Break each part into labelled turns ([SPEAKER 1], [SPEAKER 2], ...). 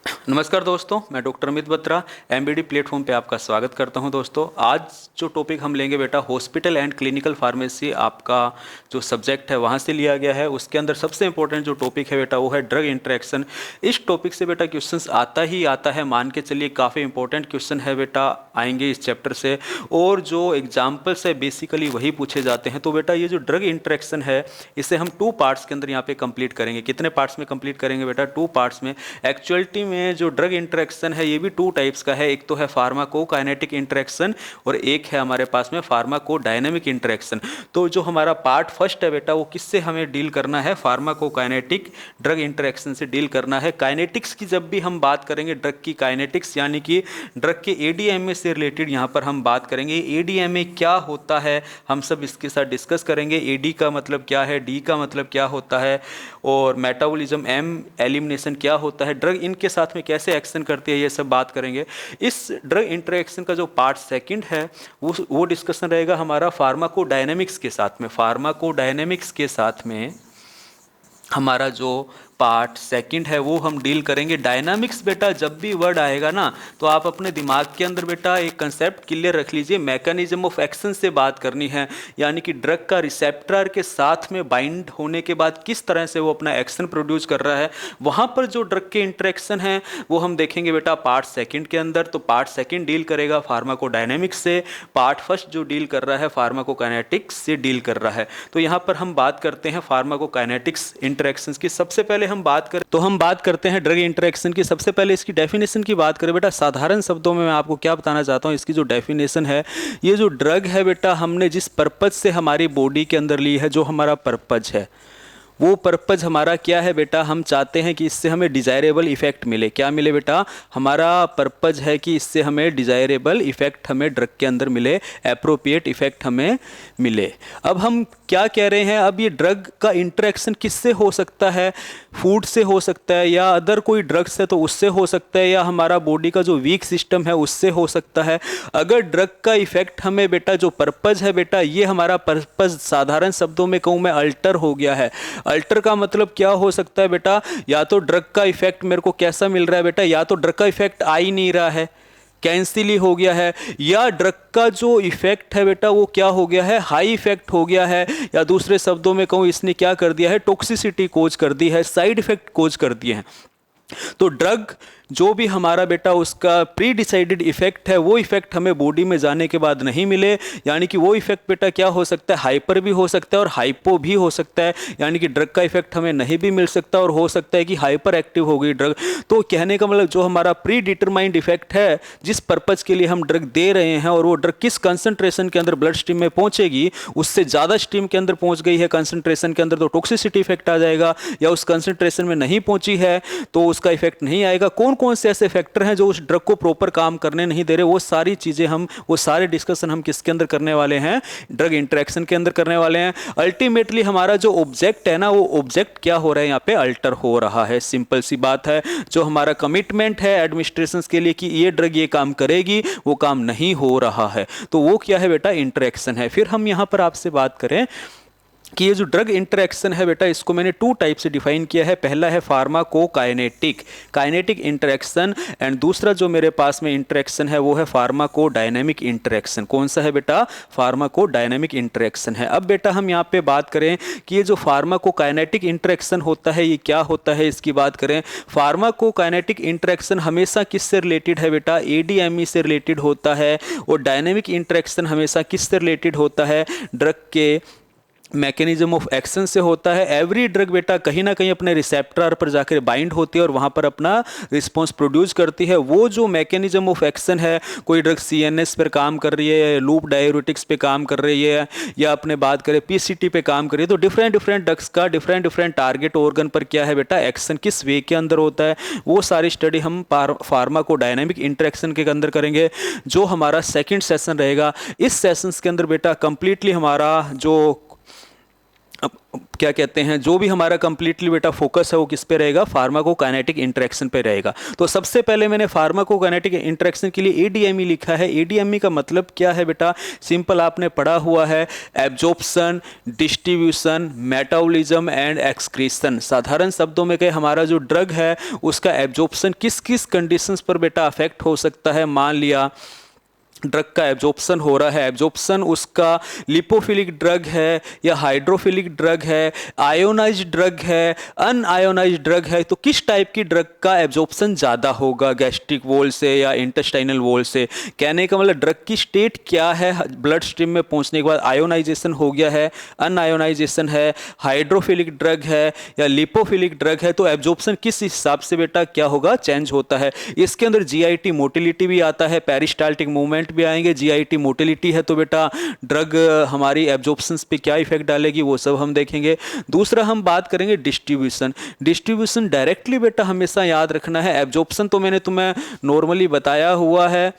[SPEAKER 1] नमस्कार दोस्तों, मैं doctor Amit Batra MBD platform पे आपका स्वागत करता हूं। दोस्तों, आज जो टॉपिक हम लेंगे बेटा, हॉस्पिटल एंड क्लिनिकल फार्मेसी आपका जो सब्जेक्ट है वहां से लिया गया है। उसके अंदर सबसे इंपॉर्टेंट जो टॉपिक है बेटा वो है ड्रग इंटरेक्शन। इस टॉपिक से बेटा क्वेश्चंस आता ही आता है, मान के चलिए काफ़ी इंपॉर्टेंट क्वेश्चन है बेटा, आएंगे इस चैप्टर से। और जो एग्जाम्पल्स है बेसिकली वही पूछे जाते हैं। तो बेटा ये जो ड्रग इंटरेक्शन है इसे हम 2 पार्ट्स के अंदर यहाँ पे कंप्लीट करेंगे। कितने पार्ट्स में कंप्लीट करेंगे बेटा? 2 पार्ट्स में। एक्चुअलिटी में जो ड्रग इंटरेक्शन है ये भी 2 टाइप्स का है। एक तो है फार्माकोकाइनेटिक इंटरेक्शन और एक है हमारे पास में फार्माकोडायनेमिक इंटरेक्शन। तो जो हमारा पार्ट फर्स्ट है बेटा वो किससे हमें डील करना है? फार्माकोकाइनेटिक ड्रग इंटरेक्शन से डील करना है। काइनेटिक्स की जब भी हम बात करेंगे, ड्रग की काइनेटिक्स यानी कि ड्रग के एडीएमए से रिलेटेड यहाँ पर हम बात करेंगे। एडीएमए क्या होता है हम सब इसके साथ डिस्कस करेंगे। एडी का मतलब क्या है, डी का मतलब क्या होता है, और मेटाबॉलिज्म, एम एलिमिनेशन क्या होता है, ड्रग इनके साथ में कैसे एक्शन करती है, ये सब बात करेंगे। इस ड्रग इंटरेक्शन का जो पार्ट सेकंड है वो डिस्कशन रहेगा हमारा फार्माकोडायनेमिक्स के साथ में। फार्माकोडायनेमिक्स के साथ में हमारा जो पार्ट सेकंड है वो हम डील करेंगे डायनामिक्स। बेटा जब भी वर्ड आएगा ना तो आप अपने दिमाग के अंदर बेटा एक कंसेप्ट क्लियर रख लीजिए, मैकेनिज्म ऑफ एक्शन से बात करनी है। यानी कि ड्रग का रिसेप्टर के साथ में बाइंड होने के बाद किस तरह से वो अपना एक्शन प्रोड्यूस कर रहा है, वहाँ पर जो ड्रग के इंटरेक्शन है वो हम देखेंगे बेटा पार्ट सेकंड के अंदर। तो पार्ट सेकंड डील करेगा फार्माकोडायनेमिक्स से, पार्ट फर्स्ट जो डील कर रहा है फार्माकोकाइनेटिक्स से डील कर रहा है। तो यहाँ पर हम बात करते हैं फार्माकोकाइनेटिक्स इंटरेक्शंस की। सबसे पहले हम बात करते हैं ड्रग इंटरेक्शन की। सबसे पहले इसकी डेफिनेशन की बात करें बेटा, साधारण शब्दों में मैं आपको क्या बताना चाहता हूँ, इसकी जो डेफिनेशन है, ये जो ड्रग है बेटा हमने जिस पर्पज से हमारी बॉडी के अंदर ली है, जो हमारा पर्पज है वो पर्पज हमारा क्या है बेटा? हम चाहते हैं कि इससे हमें डिज़ायरेबल इफेक्ट मिले। क्या मिले बेटा? हमारा पर्पज है कि इससे हमें डिज़ायरेबल इफेक्ट हमें ड्रग के अंदर मिले, एप्रोप्रिएट इफेक्ट हमें मिले। अब हम क्या कह रहे हैं, अब ये ड्रग का इंटरेक्शन किससे हो सकता है? फूड से हो सकता है, या अदर कोई ड्रग्स है तो उससे हो सकता है, या हमारा बॉडी का जो वीक सिस्टम है उससे हो सकता है। अगर ड्रग का इफेक्ट हमें बेटा जो पर्पज है बेटा, ये हमारा पर्पज साधारण शब्दों में कहूँ मैं अल्टर हो गया है। अल्टर का मतलब क्या हो सकता है बेटा? या तो ड्रग का इफेक्ट मेरे को कैसा मिल रहा है बेटा, या तो ड्रग का इफेक्ट आ ही नहीं रहा है, कैंसिल ही हो गया है, या ड्रग का जो इफेक्ट है बेटा वो क्या हो गया है? हाई इफेक्ट हो गया है, या दूसरे शब्दों में कहूँ इसने क्या कर दिया है? टॉक्सिसिटी कोज कर दी है, साइड इफेक्ट कोज कर दिए हैं। तो ड्रग जो भी हमारा बेटा उसका प्री डिसाइडेड इफेक्ट है वो इफेक्ट हमें बॉडी में जाने के बाद नहीं मिले, यानी कि वो इफेक्ट बेटा क्या हो सकता है? हाइपर भी हो सकता है और हाइपो भी हो सकता है। यानी कि ड्रग का इफेक्ट हमें नहीं भी मिल सकता और हो सकता है कि हाइपर एक्टिव हो गई ड्रग। तो कहने का मतलब जो हमारा प्री डिटरमाइंड इफेक्ट है, जिस पर्पज के लिए हम ड्रग दे रहे हैं और वो ड्रग किस कंसंट्रेशन के अंदर ब्लड स्ट्रीम में पहुंचेगी, उससे ज़्यादा स्ट्रीम के अंदर पहुंच गई है कंसंट्रेशन के अंदर तो टॉक्सिसिटी इफेक्ट आ जाएगा, या उस कंसंट्रेशन में नहीं पहुंची है तो उसका इफेक्ट नहीं आएगा। कौन कौन से ऐसे फैक्टर हैं जो उस ड्रग को प्रॉपर काम करने नहीं दे रहे, वो सारी चीजें वो सारे डिस्कशन हम किसके अंदर करने वाले हैं? ड्रग इंटरेक्शन के अंदर करने वाले हैं। अल्टीमेटली हमारा जो ऑब्जेक्ट है ना, वो ऑब्जेक्ट क्या हो रहा है? यहाँ पे अल्टर हो रहा है। सिंपल सी बात है। जो हमारा कमिटमेंट है एडमिनिस्ट्रेशन के लिए कि ये ड्रग ये काम करेगी, वो काम नहीं हो रहा है। तो वो क्या है बेटा? इंटरेक्शन है। फिर हम यहाँ पर आपसे बात करें कि ये जो ड्रग इंटरेक्शन है बेटा, इसको मैंने 2 टाइप से डिफाइन किया है। पहला है फार्माकोकाइनेटिक काइनेटिक इंटरेक्शन, एंड दूसरा जो मेरे पास में इंटरेक्शन है वो है फार्माकोडायनेमिक इंटरेक्शन। कौन सा है बेटा? फार्माकोडायनेमिक इंटरेक्शन है। अब बेटा हम यहाँ पे बात करें कि ये जो फार्माकोकाइनेटिक इंटरेक्शन होता है ये क्या होता है, इसकी बात करें। फार्माकोकाइनेटिक इंटरेक्शन हमेशा किससे रिलेटेड है बेटा? एडीएमई से रिलेटेड होता है। और डायनेमिक इंटरेक्शन हमेशा किससे रिलेटेड होता है? ड्रग के मैकेनिज्म ऑफ एक्शन से होता है। एवरी ड्रग बेटा कहीं ना कहीं अपने रिसेप्टर पर जाकर बाइंड होती है और वहाँ पर अपना रिस्पॉन्स प्रोड्यूस करती है। वो जो मैकेनिज्म ऑफ एक्शन है, कोई ड्रग सीएनएस पर काम कर रही है, लूप डाययूरेटिक्स पे काम कर रही है, या अपने बात करें पीसीटी पे काम कर रही है, तो डिफरेंट डिफरेंट ड्रग्स का डिफरेंट टारगेट ऑर्गन पर क्या है बेटा? एक्शन किस वे के अंदर होता है, वो सारी स्टडी हम फार्माकोडायनेमिक इंटरेक्शन के अंदर करेंगे, जो हमारा सेकेंड सेशन रहेगा। इस सेशंस के अंदर बेटा कंप्लीटली हमारा जो क्या कहते हैं, जो भी हमारा कंप्लीटली बेटा फोकस है वो किस पे रहेगा, फार्माकोकाइनेटिक इंटरेक्शन पे रहेगा। तो सबसे पहले मैंने फार्माकोकाइनेटिक इंटरेक्शन के लिए एडीएमई लिखा है। एडीएमई का मतलब क्या है बेटा, सिंपल आपने पढ़ा हुआ है, absorption, distribution, metabolism and excretion. साधारण शब्दों में कहे हमारा जो ड्रग है उसका एब्जॉर्प्शन किस किस कंडीशंस पर बेटा अफेक्ट हो सकता है। मान लिया ड्रग का एब्जॉर्प्शन हो रहा है, एब्जॉर्प्शन उसका लिपोफिलिक ड्रग है या हाइड्रोफिलिक ड्रग है, आयोनाइज्ड ड्रग है, अनआयोनाइज्ड ड्रग है, तो किस टाइप की ड्रग का एब्जॉर्प्शन ज़्यादा होगा, गैस्ट्रिक वॉल से या इंटेस्टाइनल वॉल से। कहने का मतलब ड्रग की स्टेट क्या है, ब्लड स्ट्रीम में पहुंचने के बाद आयोनाइजेशन हो गया है, अनआयोनाइजेशन है, हाइड्रोफिलिक ड्रग है या लिपोफिलिक ड्रग है, तो एब्जॉर्प्शन किस हिसाब से बेटा क्या होगा, चेंज होता है। इसके अंदर जीआईटी मोटिलिटी भी आता है, पेरिस्टाल्टिक मूवमेंट भी आएंगे। जीआईटी मोटिलिटी है तो बेटा ड्रग हमारी एब्जॉर्प्शंस पे क्या इफेक्ट डालेगी वो सब हम देखेंगे। दूसरा हम बात करेंगे डिस्ट्रीब्यूशन। डिस्ट्रीब्यूशन डायरेक्टली बेटा हमेशा याद रखना है, एब्जॉर्प्शन तो मैंने तुम्हें नॉर्मली बताया हुआ है,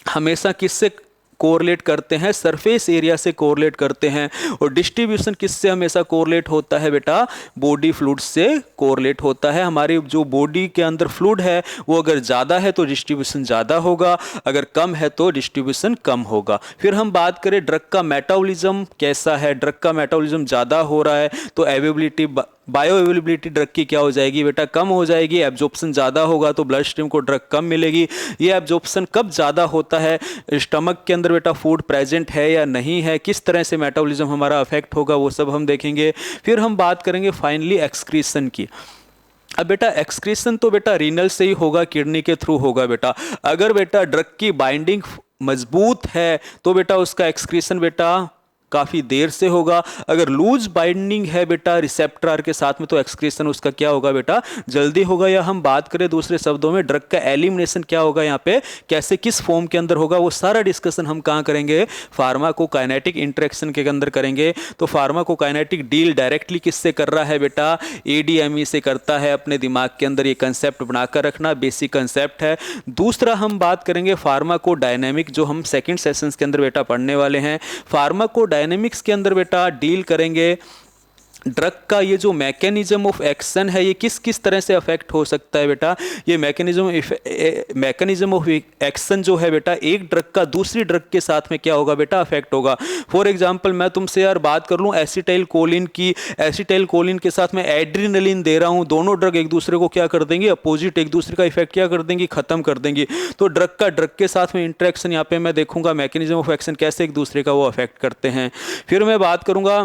[SPEAKER 1] हमेशा किससे कोरिलेट करते हैं, सरफेस एरिया से कोरिलेट करते हैं। और डिस्ट्रीब्यूशन किससे हमेशा कोरिलेट होता है बेटा, बॉडी फ्लूइड से कोरिलेट होता है। हमारी जो बॉडी के अंदर फ्लूइड है वो अगर ज़्यादा है तो डिस्ट्रीब्यूशन ज़्यादा होगा, अगर कम है तो डिस्ट्रीब्यूशन कम होगा। फिर हम बात करें ड्रग का मेटाबॉलिज्म कैसा है, ड्रग का मेटाबॉलिज्म ज़्यादा हो रहा है तो अवेलेबिलिटी, बायो अवेलेबिलिटी ड्रग की क्या हो जाएगी बेटा, कम हो जाएगी। एब्जॉर्प्शन ज़्यादा होगा तो ब्लड स्ट्रीम को ड्रग कम मिलेगी। ये एब्जॉर्प्शन कब ज़्यादा होता है, स्टमक के अंदर बेटा फूड प्रेजेंट है या नहीं है, किस तरह से मेटाबॉलिज्म हमारा अफेक्ट होगा, वो सब हम देखेंगे। फिर हम बात करेंगे फाइनली एक्सक्रीशन की। अब बेटा एक्सक्रीशन तो बेटा रीनल से ही होगा, किडनी के थ्रू होगा बेटा। अगर बेटा ड्रग की बाइंडिंग मजबूत है तो बेटा उसका एक्सक्रीशन बेटा काफ़ी देर से होगा। अगर लूज बाइंडिंग है बेटा रिसेप्टर आर के साथ में तो एक्सक्रीशन उसका क्या होगा बेटा, जल्दी होगा। या हम बात करें दूसरे शब्दों में ड्रग का एलिमिनेशन क्या होगा यहाँ पे, कैसे किस फॉर्म के अंदर होगा, वो सारा डिस्कशन हम कहाँ करेंगे, फार्माकोकाइनेटिक इंटरेक्शन के अंदर करेंगे। तो फार्माकोकाइनेटिक डील डायरेक्टली किससे कर रहा है बेटा, एडीएमई से करता है। अपने दिमाग के अंदर ये कंसेप्ट बनाकर रखना, बेसिक कंसेप्ट है। दूसरा हम बात करेंगे फार्माकोडायनेमिक, जो हम सेकंड सेशंस के अंदर बेटा पढ़ने वाले हैं। फार्माकोडायनेमिक्स के अंदर बेटा डील करेंगे ड्रग का ये जो मैकेनिज्म ऑफ एक्शन है ये किस किस तरह से अफेक्ट हो सकता है बेटा। ये मैकेनिज्म ऑफ एक्शन जो है बेटा, एक ड्रग का दूसरी ड्रग के साथ में क्या होगा बेटा, अफेक्ट होगा। फॉर एग्जांपल मैं तुमसे यार बात कर लूँ एसिटाइल कोलिन की, एसिटाइल कोलिन के साथ में एड्रीनलिन दे रहा हूँ, दोनों ड्रग एक दूसरे को क्या कर देंगे, अपोजिट, एक दूसरे का इफेक्ट क्या कर देंगी, खत्म कर देंगी। तो ड्रग का ड्रग के साथ में इंटरेक्शन यहाँ पे मैं देखूंगा, मैकेनिज्म ऑफ एक्शन कैसे एक दूसरे का वो अफेक्ट करते हैं। फिर मैं बात करूंगा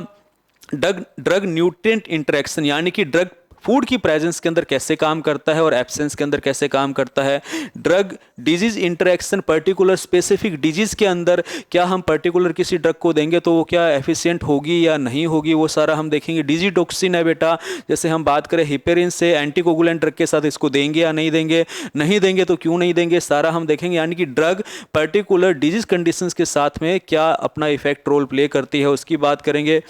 [SPEAKER 1] ड्रग न्यूट्रिएंट इंटरेक्शन, यानी कि ड्रग फूड की प्रेजेंस के अंदर कैसे काम करता है और एब्सेंस के अंदर कैसे काम करता है। Drug disease interaction, particular specific disease के अंदर क्या हम पर्टिकुलर किसी ड्रग को देंगे तो वो क्या एफिशिएंट होगी या नहीं होगी, वो सारा हम देखेंगे। डिजीटॉक्सिन है बेटा, जैसे हम बात करें हिपेरिन से, एंटीकोगुलेंट ड्रग के साथ इसको देंगे या नहीं देंगे, नहीं देंगे तो क्यों नहीं देंगे, सारा हम देखेंगे। यानी कि ड्रग पर्टिकुलर डिजीज कंडीशंस के साथ में क्या अपना इफेक्ट रोल प्ले करती है उसकी बात करेंगे।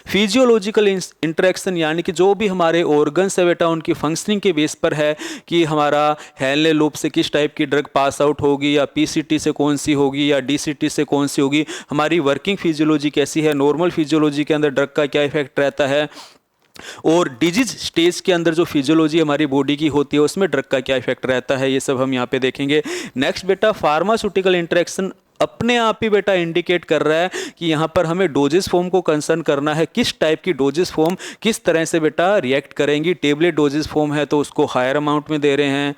[SPEAKER 1] फिजियोलॉजिकल इंटरेक्शन, यानी कि जो भी हमारे ऑर्गन्स है बेटा उनकी फंक्शनिंग के बेस पर है कि हमारा हेनले लूप से किस टाइप की ड्रग पास आउट होगी, या पीसीटी से कौन सी होगी, या डीसीटी से कौन सी होगी, हमारी वर्किंग फिजियोलॉजी कैसी है, नॉर्मल फिजियोलॉजी के अंदर ड्रग का क्या इफेक्ट रहता है, और डिजीज स्टेज के अंदर जो फिजियोलॉजी हमारी बॉडी की होती है उसमें ड्रग का क्या इफेक्ट रहता है, ये सब हम यहाँ पे देखेंगे। नेक्स्ट बेटा फार्मास्यूटिकल इंटरेक्शन अपने आप ही बेटा इंडिकेट कर रहा है कि यहाँ पर हमें डोजेस फॉर्म को कंसर्न करना है, किस टाइप की डोजेस फॉर्म किस तरह से बेटा रिएक्ट करेंगी। टेबलेट डोजेस फॉर्म है तो उसको हायर अमाउंट में दे रहे हैं,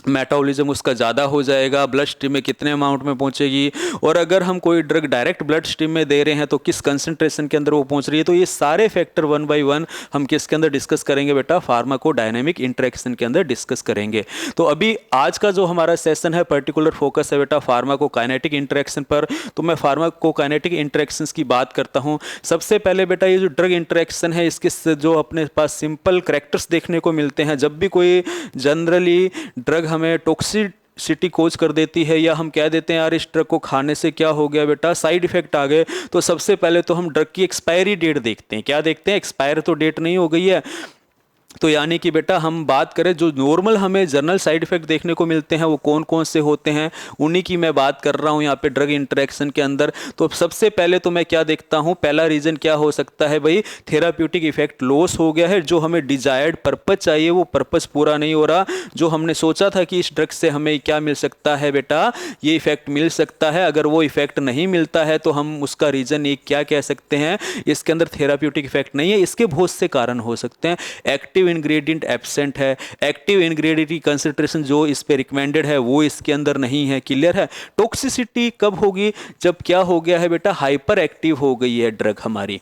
[SPEAKER 1] मेटाबॉलिज्म उसका ज़्यादा हो जाएगा, ब्लड स्ट्रीम में कितने अमाउंट में पहुंचेगी, और अगर हम कोई ड्रग डायरेक्ट ब्लड स्ट्रीम में दे रहे हैं तो किस कंसंट्रेशन के अंदर वो पहुंच रही है। तो ये सारे फैक्टर वन बाय वन हम किसके अंदर डिस्कस करेंगे बेटा, फार्माकोडायनेमिक इंटरेक्शन के अंदर डिस्कस करेंगे। तो अभी आज का जो हमारा सेशन है पर्टिकुलर फोकस है बेटा फार्माकोकाइनेटिक इंटरेक्शन पर। तो मैं फार्माकोकाइनेटिक इंटरेक्शंस की बात करता हूँ। सबसे पहले बेटा ये जो ड्रग इंटरेक्शन है इसके जो अपने पास सिंपल करैक्टर्स देखने को मिलते हैं। जब भी कोई जनरली ड्रग हमें टॉक्सिसिटी कोज कर देती है, या हम कह देते हैं यार इस ड्रग को खाने से क्या हो गया बेटा, साइड इफेक्ट आ गए, तो सबसे पहले तो हम ड्रग की एक्सपायरी डेट देखते हैं। क्या देखते हैं, एक्सपायर तो डेट नहीं हो गई है, तो यानी कि बेटा हम बात करें जो नॉर्मल हमें जनरल साइड इफेक्ट देखने को मिलते हैं वो कौन कौन से होते हैं, उन्हीं की मैं बात कर रहा हूँ यहाँ पे ड्रग इंटरेक्शन के अंदर। तो सबसे पहले तो मैं क्या देखता हूँ, पहला रीजन क्या हो सकता है भाई, थेराप्यूटिक इफेक्ट लॉस हो गया है, जो हमें डिजायर्ड पर्पज चाहिए वो पर्पज पूरा नहीं हो रहा, जो हमने सोचा था कि इस ड्रग से हमें क्या मिल सकता है बेटा, ये इफेक्ट मिल सकता है, अगर वो इफेक्ट नहीं मिलता है तो हम उसका रीजन एक क्या कह सकते हैं, इसके अंदर थेराप्यूटिक इफेक्ट नहीं है। इसके बहुत से कारण हो सकते हैं, एक्टिव इंग्रेडिएंट एब्सेंट है, एक्टिव इंग्रेडिएंट की कंसंट्रेशन जो इस पे रिकमेंडेड है वो इसके अंदर नहीं है, क्लियर है। टॉक्सिसिटी कब होगी, जब क्या हो गया है बेटा, हाइपर एक्टिव हो गई है ड्रग, हमारी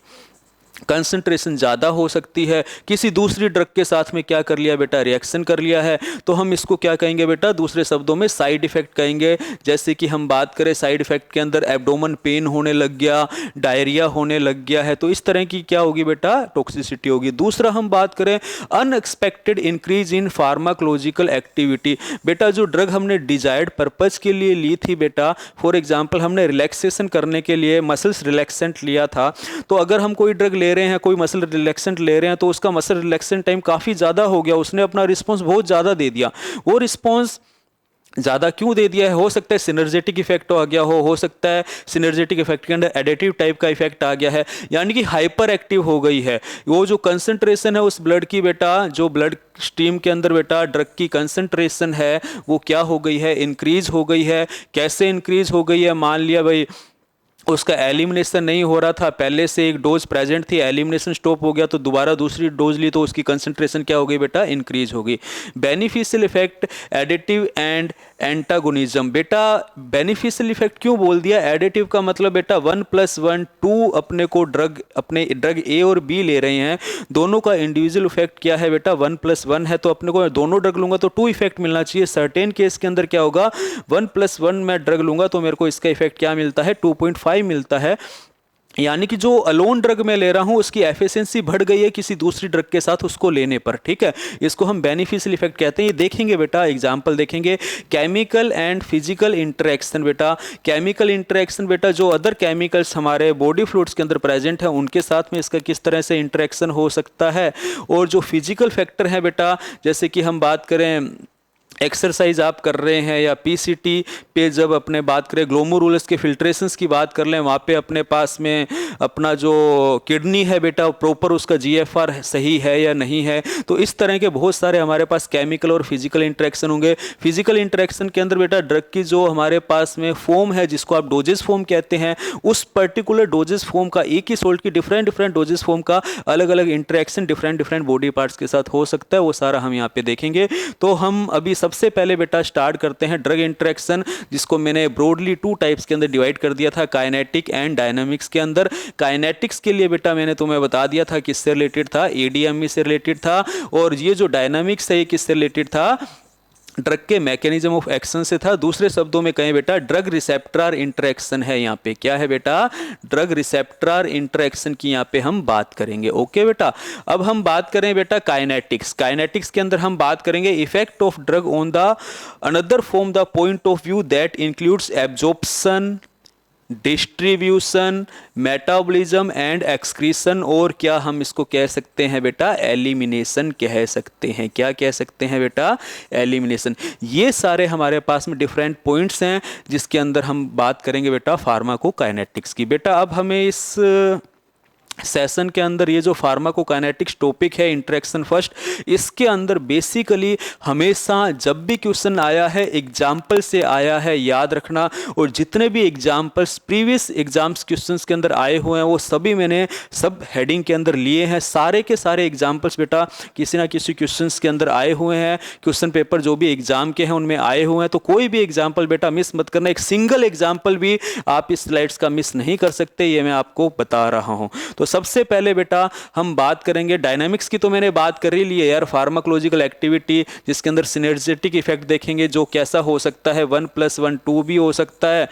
[SPEAKER 1] कंसंट्रेशन ज़्यादा हो सकती है, किसी दूसरी ड्रग के साथ में क्या कर लिया बेटा, रिएक्शन कर लिया है, तो हम इसको क्या कहेंगे बेटा, दूसरे शब्दों में साइड इफेक्ट कहेंगे। जैसे कि हम बात करें साइड इफेक्ट के अंदर एब्डोमेन पेन होने लग गया, डायरिया होने लग गया है, तो इस तरह की क्या होगी बेटा, टॉक्सिसिटी होगी। दूसरा हम बात करें unexpected increase in pharmacological activity, बेटा जो ड्रग हमने डिजायर्ड पर्पज के लिए ली थी बेटा, फॉर एग्जाम्पल हमने रिलैक्सेशन करने के लिए मसल्स रिलैक्सेंट लिया था, तो अगर हम कोई ड्रग ले रहे हैं, कोई मसल रिलैक्सेंट ले रहे हैं, तो उसका मसल रिलैक्सेंट टाइम काफ़ी ज़्यादा हो गया, उसने अपना रिस्पॉन्स बहुत ज़्यादा दे दिया। वो रिस्पॉन्स ज़्यादा क्यों दे दिया है, हो सकता है सिनर्जेटिक इफेक्ट आ गया हो सकता है सिनर्जेटिक इफेक्ट के अंदर एडिटिव टाइप का इफेक्ट आ गया है, यानी कि हाइपर एक्टिव हो गई है। वो जो कंसंट्रेशन है उस ब्लड की बेटा, जो ब्लड स्ट्रीम के अंदर बेटा ड्रग की कंसंट्रेशन है वो क्या हो गई है, इंक्रीज हो गई है। कैसे इंक्रीज हो गई है, मान लिया भाई उसका एलिमिनेशन नहीं हो रहा था, पहले से एक डोज प्रेजेंट थी, एलिमिनेशन स्टॉप हो गया तो दोबारा दूसरी डोज ली तो उसकी कंसंट्रेशन क्या हो गई बेटा, इंक्रीज हो गई। Beneficial effect additive and antagonism, बेटा बेनिफिशियल इफेक्ट क्यों बोल दिया, एडिटिव का मतलब बेटा 1+1 2, अपने को अपने ड्रग ए और बी ले रहे हैं, दोनों का इंडिविजुअल इफेक्ट क्या है बेटा 1+1 है, तो अपने को दोनों ड्रग लूंगा तो 2 इफेक्ट मिलना चाहिए। सर्टेन केस के अंदर क्या होगा, 1+1 मैं ड्रग लूंगा तो मेरे को इसका इफेक्ट क्या मिलता है, 2.5 मिलता है, यानी कि जो अलोन ड्रग में ले रहा हूं उसकी एफिशिएंसी बढ़ गई है किसी दूसरी ड्रग के साथ उसको लेने पर, ठीक है, इसको हम बेनिफिशियल इफेक्ट कहते हैं। ये देखेंगे बेटा, एग्जांपल देखेंगे, केमिकल एंड फिजिकल इंटरेक्शन, बेटा केमिकल इंटरेक्शन बेटा जो अदर केमिकल्स हमारे बॉडी फ्लूइड्स के अंदर प्रेजेंट है उनके साथ में इसका किस तरह से इंटरेक्शन हो सकता है। और जो फिजिकल फैक्टर है बेटा, जैसे कि हम बात करें एक्सरसाइज आप कर रहे हैं या पीसीटी पे जब अपने बात करें ग्लोमेरुलस के फिल्ट्रेशंस की बात कर लें, वहाँ पे अपने पास में अपना जो किडनी है बेटा प्रॉपर उसका जीएफआर सही है या नहीं है, तो इस तरह के बहुत सारे हमारे पास केमिकल और फिजिकल इंटरेक्शन होंगे। फिजिकल इंटरेक्शन के अंदर बेटा ड्रग की जो हमारे पास में फॉर्म है जिसको आप डोजेस फॉर्म कहते हैं, उस पर्टिकुलर डोजेस फॉर्म का एक ही सोल्ट की डिफरेंट डिफरेंट डोजेस फॉर्म का अलग अलग interaction different different body parts के साथ हो सकता है, वो सारा हम यहाँ पे देखेंगे। तो हम अभी सबसे पहले बेटा स्टार्ट करते हैं ड्रग इंटरेक्शन, जिसको मैंने ब्रॉडली 2 टाइप्स के अंदर डिवाइड कर दिया था, काइनेटिक एंड डायनामिक्स के अंदर। काइनेटिक्स के लिए बेटा मैंने तुम्हें बता दिया था किससे रिलेटेड था, एडीएमई से रिलेटेड था, और ये जो डायनामिक्स है ये किससे रिलेटेड था, ड्रग के मैकेनिज्म ऑफ एक्शन से था। दूसरे शब्दों में कहें बेटा ड्रग रिसेप्टर इंटरेक्शन है यहाँ पे, क्या है बेटा, ड्रग रिसेप्टर इंटरेक्शन की यहाँ पे हम बात करेंगे। ओके बेटा, अब हम बात करें बेटा काइनेटिक्स। काइनेटिक्स के अंदर हम बात करेंगे effect of drug on the another from the point of view that includes absorption, distribution, metabolism and excretion, और क्या हम इसको कह सकते हैं बेटा एलिमिनेशन कह सकते हैं। क्या कह सकते हैं बेटा, एलिमिनेशन। ये सारे हमारे पास में डिफरेंट पॉइंट्स हैं जिसके अंदर हम बात करेंगे बेटा फार्माकोकाइनेटिक्स की। बेटा अब हमें इस सेशन के अंदर ये जो फार्माकोकाइनेटिक्स टॉपिक है इंटरेक्शन फर्स्ट, इसके अंदर बेसिकली हमेशा जब भी क्वेश्चन आया है एग्जाम्पल से आया है, याद रखना। और जितने भी एग्जाम्पल्स प्रीवियस एग्जाम्स क्वेश्चंस के अंदर आए हुए हैं वो सभी मैंने सब हेडिंग के अंदर लिए हैं। सारे के सारे एग्जाम्पल्स बेटा किसी ना किसी क्वेश्चंस के अंदर आए हुए हैं, क्वेश्चन पेपर जो भी एग्जाम के हैं उनमें आए हुए हैं, तो कोई भी एग्जाम्पल बेटा मिस मत करना। एक सिंगल एग्जाम्पल भी आप इस स्लाइड्स का मिस नहीं कर सकते, ये मैं आपको बता रहा हूँ। तो सबसे पहले बेटा हम बात करेंगे डायनामिक्स की, तो मैंने बात कर ही ली है यार, फार्माकोलॉजिकल एक्टिविटी जिसके अंदर सिनर्जेटिक इफेक्ट देखेंगे जो कैसा हो सकता है, 1+1 2 भी हो सकता है,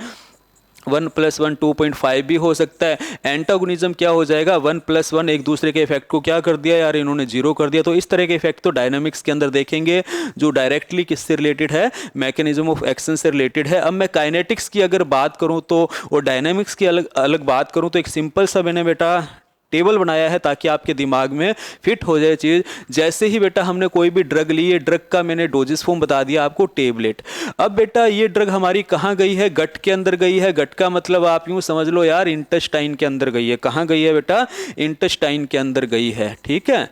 [SPEAKER 1] 1+1 2.5 भी हो सकता है। एंटागोनिज्म क्या हो जाएगा, 1+1 एक दूसरे के इफेक्ट को क्या कर दिया यार, इन्होंने 0 कर दिया। तो इस तरह के इफेक्ट तो डायनामिक्स के अंदर देखेंगे जो डायरेक्टली किससे रिलेटेड है, मैकेनिज्म ऑफ एक्शन से रिलेटेड है। अब मैं काइनेटिक्स की अगर बात करूं तो और डायनामिक्स की अलग अलग बात करूं तो एक सिंपल सा मैंने बेटा टेबल बनाया है ताकि आपके दिमाग में फिट हो जाए चीज़। जैसे ही बेटा हमने कोई भी ड्रग ली, ये ड्रग का मैंने डोजेस फॉर्म बता दिया आपको, टेबलेट। अब बेटा ये ड्रग हमारी कहाँ गई है? गट के अंदर गई है। गट का मतलब आप यूँ समझ लो यार, इंटेस्टाइन के अंदर गई है। कहाँ गई है बेटा? इंटेस्टाइन के अंदर गई है, ठीक है।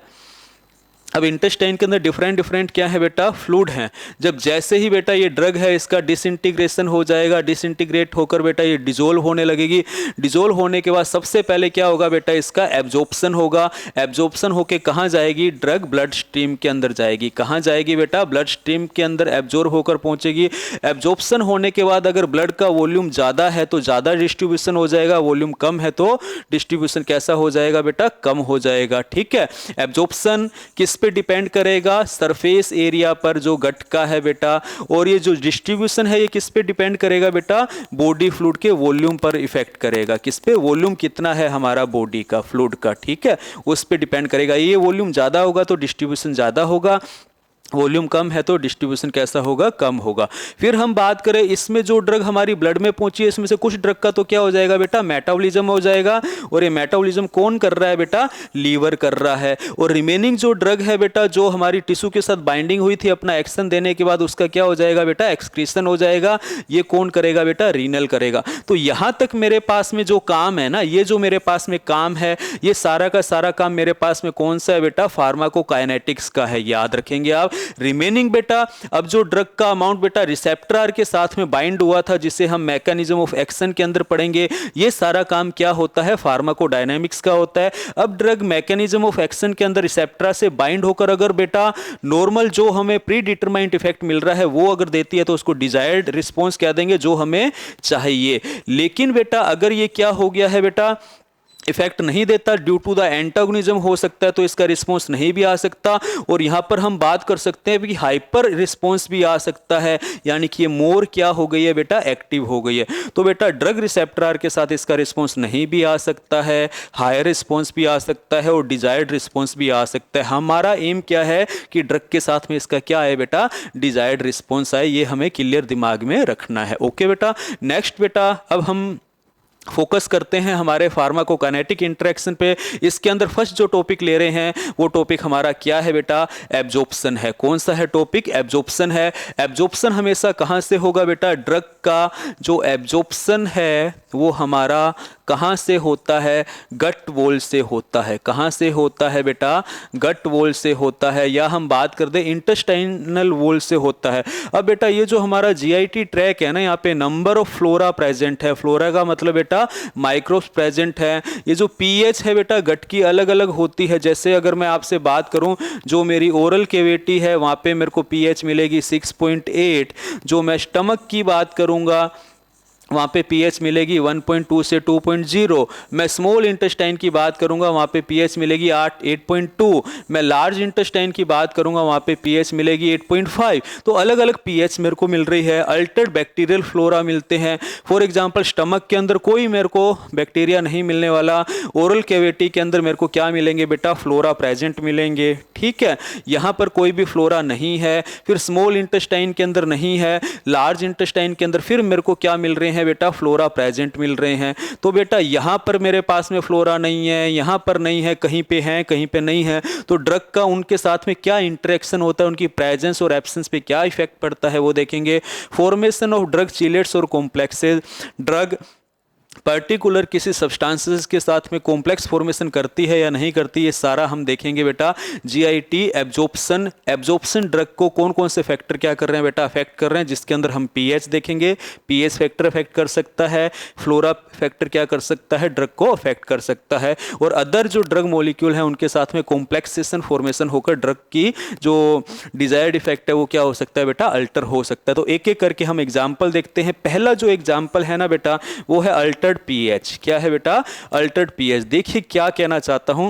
[SPEAKER 1] अब इंटेस्टाइन के अंदर डिफरेंट क्या है बेटा? फ्लूइड है। जब जैसे ही बेटा ये ड्रग है इसका डिसइंटीग्रेशन हो जाएगा, डिसइंटीग्रेट होकर बेटा ये डिजोल्व होने लगेगी। डिजोल्व होने के बाद सबसे पहले क्या होगा बेटा? इसका एब्जॉर्प्शन होगा। एब्जॉर्प्शन होके कहाँ जाएगी? ड्रग ब्लड स्ट्रीम के अंदर जाएगी। कहाँ जाएगी बेटा? ब्लड स्ट्रीम के अंदर एब्जॉर्ब होकर पहुंचेगी। एब्जॉर्प्शन होने के बाद अगर ब्लड का वॉल्यूम ज़्यादा है तो ज़्यादा डिस्ट्रीब्यूशन हो जाएगा, वॉल्यूम कम है तो डिस्ट्रीब्यूशन कैसा हो जाएगा बेटा? कम हो जाएगा, ठीक है। एब्जॉर्प्शन किस पे डिपेंड करेगा? सरफेस एरिया पर जो गट का है बेटा। और ये जो डिस्ट्रीब्यूशन है ये किस पे डिपेंड करेगा बेटा? बॉडी फ्लूइड के वॉल्यूम पर इफेक्ट करेगा। किस पे? वॉल्यूम कितना है हमारा बॉडी का, फ्लूइड का, ठीक है, उस पे डिपेंड करेगा। ये वॉल्यूम ज़्यादा होगा तो डिस्ट्रीब्यूशन ज़्यादा होगा, वॉल्यूम कम है तो डिस्ट्रीब्यूशन कैसा होगा? कम होगा। फिर हम बात करें इसमें जो ड्रग हमारी ब्लड में पहुंची है, इसमें से कुछ ड्रग का तो क्या हो जाएगा बेटा? मेटाबॉलिज्म हो जाएगा। और ये मेटाबॉलिज्म कौन कर रहा है बेटा? लीवर कर रहा है। और रिमेनिंग जो ड्रग है बेटा, जो हमारी टिश्यू के साथ बाइंडिंग हुई थी, अपना एक्शन देने के बाद उसका क्या हो जाएगा बेटा? एक्सक्रीशन हो जाएगा। ये कौन करेगा बेटा? रीनल करेगा। तो यहां तक मेरे पास में जो काम है ना, ये जो मेरे पास में काम है, ये सारा का सारा काम मेरे पास में कौन सा है बेटा? फार्माकोकाइनेटिक्स का है, याद रखेंगे आप। रिमेनिंग बेटा, अब जो ड्रग का अमाउंट बेटा रिसेप्टर के साथ में बाइंड हुआ था, जिसे हम मैकेनिज्म ऑफ एक्शन के अंदर पढ़ेंगे, ये सारा काम क्या होता है? फार्माकोडायनामिक्स का होता है। अब ड्रग मैकेनिज्म ऑफ एक्शन के अंदर रिसेप्टर से बाइंड होकर अगर बेटा नॉर्मल जो हमें प्री डिटरमाइंड इफेक्ट मिल रहा है वो अगर देती है तो उसको डिजायर्ड रिस्पॉन्स कह देंगे, जो हमें चाहिए। लेकिन बेटा अगर ये क्या हो गया है बेटा, इफेक्ट नहीं देता, ड्यू टू द एंटागोनिज्म हो सकता है, तो इसका रिस्पॉन्स नहीं भी आ सकता। और यहां पर हम बात कर सकते हैं कि हाइपर रिस्पॉन्स भी आ सकता है, यानी कि ये मोर क्या हो गई है बेटा? एक्टिव हो गई है। तो बेटा ड्रग रिसेप्टर के साथ इसका रिस्पॉन्स नहीं भी आ सकता है, हायर रिस्पॉन्स भी आ सकता है और डिजायर्ड रिस्पॉन्स भी आ सकता है। हमारा एम क्या है कि ड्रग के साथ में इसका क्या है बेटा? डिजायर्ड रिस्पॉन्स आए, ये हमें क्लियर दिमाग में रखना है। ओके बेटा। नेक्स्ट बेटा, अब हम फोकस करते हैं हमारे फार्माकोकाइनेटिक इंटरेक्शन पे। इसके अंदर फर्स्ट जो टॉपिक ले रहे हैं वो टॉपिक हमारा क्या है बेटा? एब्जॉर्प्शन है। कौन सा है टॉपिक? एब्जॉर्प्शन है। एब्जॉर्प्शन हमेशा कहाँ से होगा बेटा? ड्रग का जो एब्जॉर्प्शन है वो हमारा कहाँ से होता है? गट वॉल से होता है। कहाँ से होता है बेटा? गट वॉल से होता है, या हम बात कर दें इंटेस्टाइनल वॉल से होता है। अब बेटा ये जो हमारा जीआईटी ट्रैक है ना, यहाँ पे नंबर ऑफ फ्लोरा प्रेजेंट है। फ्लोरा का मतलब बेटा माइक्रोब्स प्रेजेंट है। ये जो पीएच है बेटा गट की अलग अलग होती है। जैसे अगर मैं आपसे बात करूं, जो मेरी ओरल कैविटी है वहां पे मेरे को पीएच मिलेगी 6.8। जो मैं स्टमक की बात करूंगा वहाँ पे पीएच मिलेगी 1.2 से 2.0। मैं स्मॉल इंटेस्टाइन की बात करूँगा वहाँ पे पीएच मिलेगी 8.2। मैं लार्ज इंटेस्टाइन की बात करूँगा वहाँ पे पीएच मिलेगी 8.5। तो अलग अलग पीएच मेरे को मिल रही है। अल्टर्ड बैक्टीरियल फ्लोरा मिलते हैं। फॉर एग्जांपल स्टमक के अंदर कोई मेरे को बैक्टीरिया नहीं मिलने वाला। ओरल कैविटी के अंदर मेरे को क्या मिलेंगे बेटा? फ्लोरा प्रेजेंट मिलेंगे, ठीक है। यहाँ पर कोई भी फ्लोरा नहीं है। फिर स्मॉल इंटेस्टाइन के अंदर नहीं है। लार्ज इंटेस्टाइन के अंदर फिर मेरे को क्या मिल रहे हैं बेटा? फ्लोरा प्रेजेंट मिल रहे हैं। तो बेटा यहां पर मेरे पास में फ्लोरा नहीं है, यहां पर नहीं है, कहीं पे है कहीं पे नहीं है। तो ड्रग का उनके साथ में क्या इंटरेक्शन होता है, उनकी प्रेजेंस और एब्सेंस पे क्या इफेक्ट पड़ता है वो देखेंगे। फॉर्मेशन ऑफ ड्रग चिलेट्स और कॉम्प्लेक्सेस। ड्रग पर्टिकुलर किसी सब्सटेंसेस के साथ में कॉम्प्लेक्स फॉर्मेशन करती है या नहीं करती, ये सारा हम देखेंगे बेटा। GIT absorption. एब्जॉर्प्शन ड्रग को कौन कौन से फैक्टर क्या कर रहे हैं बेटा? अफेक्ट कर रहे हैं, जिसके अंदर हम पीएच देखेंगे। पीएच फैक्टर अफेक्ट कर सकता है। फ्लोरा फैक्टर क्या कर सकता है? ड्रग को अफेक्ट कर सकता है। और अदर जो ड्रग मॉलिक्यूल है उनके साथ में कॉम्प्लेक्सेशन फॉर्मेशन होकर ड्रग की जो डिजायर्ड इफेक्ट है वो क्या हो सकता है बेटा? अल्टर हो सकता है। तो एक एक करके हम एग्जाम्पल देखते हैं। पहला जो एग्जाम्पल है ना बेटा वो है अल्टर्ड पीएच। क्या है बेटा? Altered pH. देखिए क्या कहना चाहता हूं।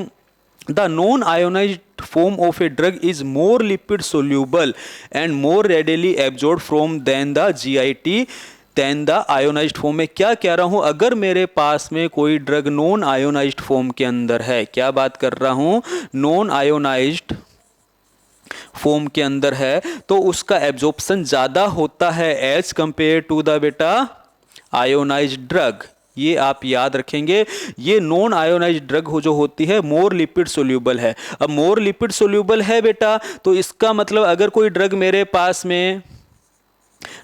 [SPEAKER 1] The non-ionized form of a drug is more lipid soluble and more readily absorbed from than the GIT than the ionized form। में क्या कह रहा हूं? अगर मेरे पास में कोई ड्रग नॉन आयोनाइज्ड फॉर्म के अंदर है, क्या बात कर रहा हूं? नॉन आयोनाइज्ड फॉर्म के अंदर है तो उसका एब्जॉर्प्शन ज्यादा होता है एज कंपेयर टू द बेटा आयोनाइज्ड ड्रग। ये आप याद रखेंगे। ये नॉन आयोनाइज्ड ड्रग जो होती है मोर लिपिड सोल्यूबल है। अब मोर लिपिड सोल्यूबल है बेटा, तो इसका मतलब अगर कोई ड्रग मेरे पास में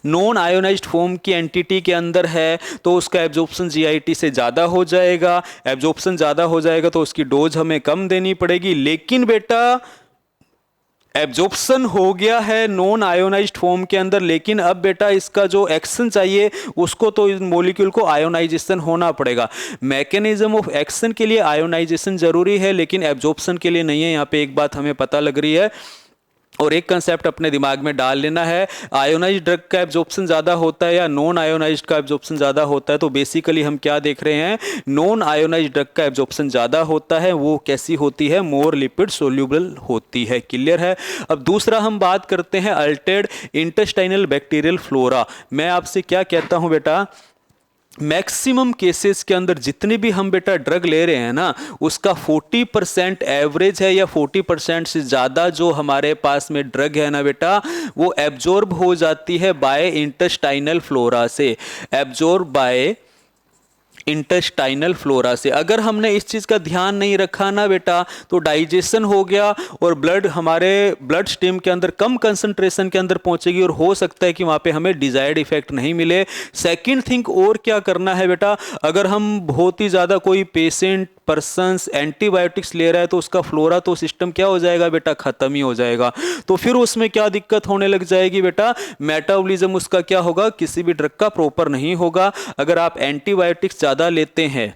[SPEAKER 1] नॉन आयोनाइज्ड फॉर्म की एंटिटी के अंदर है तो उसका एब्जॉर्प्शन जीआईटी से ज़्यादा हो जाएगा। एब्जॉर्प्शन ज़्यादा हो जाएगा तो उसकी डोज हमें कम देनी पड़ेगी। लेकिन बेटा एब्जॉर्प्शन हो गया है नॉन आयोनाइज्ड फॉर्म के अंदर, लेकिन अब बेटा इसका जो एक्शन चाहिए उसको तो इस मॉलिक्यूल को आयोनाइजेशन होना पड़ेगा। मैकेनिज्म ऑफ एक्शन के लिए आयोनाइजेशन जरूरी है, लेकिन एब्जॉर्प्शन के लिए नहीं है। यहाँ पे एक बात हमें पता लग रही है और एक कंसेप्ट अपने दिमाग में डाल लेना है, आयोनाइज्ड ड्रग का एब्जॉर्प्शन ज़्यादा होता है या नॉन आयोनाइज्ड का एब्जॉर्प्शन ज़्यादा होता है। तो बेसिकली हम क्या देख रहे हैं, नॉन आयोनाइज्ड ड्रग का एब्जॉर्प्शन ज़्यादा होता है। वो कैसी होती है, मोर लिपिड सोल्यूबल होती है। क्लियर है। अब दूसरा हम बात करते हैं अल्टर्ड इंटेस्टाइनल बैक्टीरियल फ्लोरा। मैं आपसे क्या कहता हूं बेटा, मैक्सिमम केसेस के अंदर जितने भी हम बेटा ड्रग ले रहे हैं ना, उसका 40% एवरेज है या 40% से ज़्यादा जो हमारे पास में ड्रग है ना बेटा, वो एब्जॉर्ब हो जाती है बाय इंटेस्टाइनल फ्लोरा से, एब्जॉर्ब बाय इंटेस्टाइनल फ्लोरा से। अगर हमने इस चीज़ का ध्यान नहीं रखा ना बेटा, तो डाइजेशन हो गया और ब्लड हमारे ब्लड स्ट्रीम के अंदर कम कंसंट्रेशन के अंदर पहुंचेगी और हो सकता है कि वहाँ पे हमें डिजायर्ड इफेक्ट नहीं मिले। सेकंड थिंग और क्या करना है बेटा, अगर हम बहुत ही ज़्यादा कोई पेशेंट पर्सन्स एंटीबायोटिक्स ले रहा है तो उसका फ्लोरा तो सिस्टम क्या हो जाएगा बेटा, खत्म ही हो जाएगा। तो फिर उसमें क्या दिक्कत होने लग जाएगी बेटा, मेटाबॉलिज्म उसका क्या होगा, किसी भी ड्रग का प्रॉपर नहीं होगा। अगर आप एंटीबायोटिक्स ज़्यादा लेते हैं,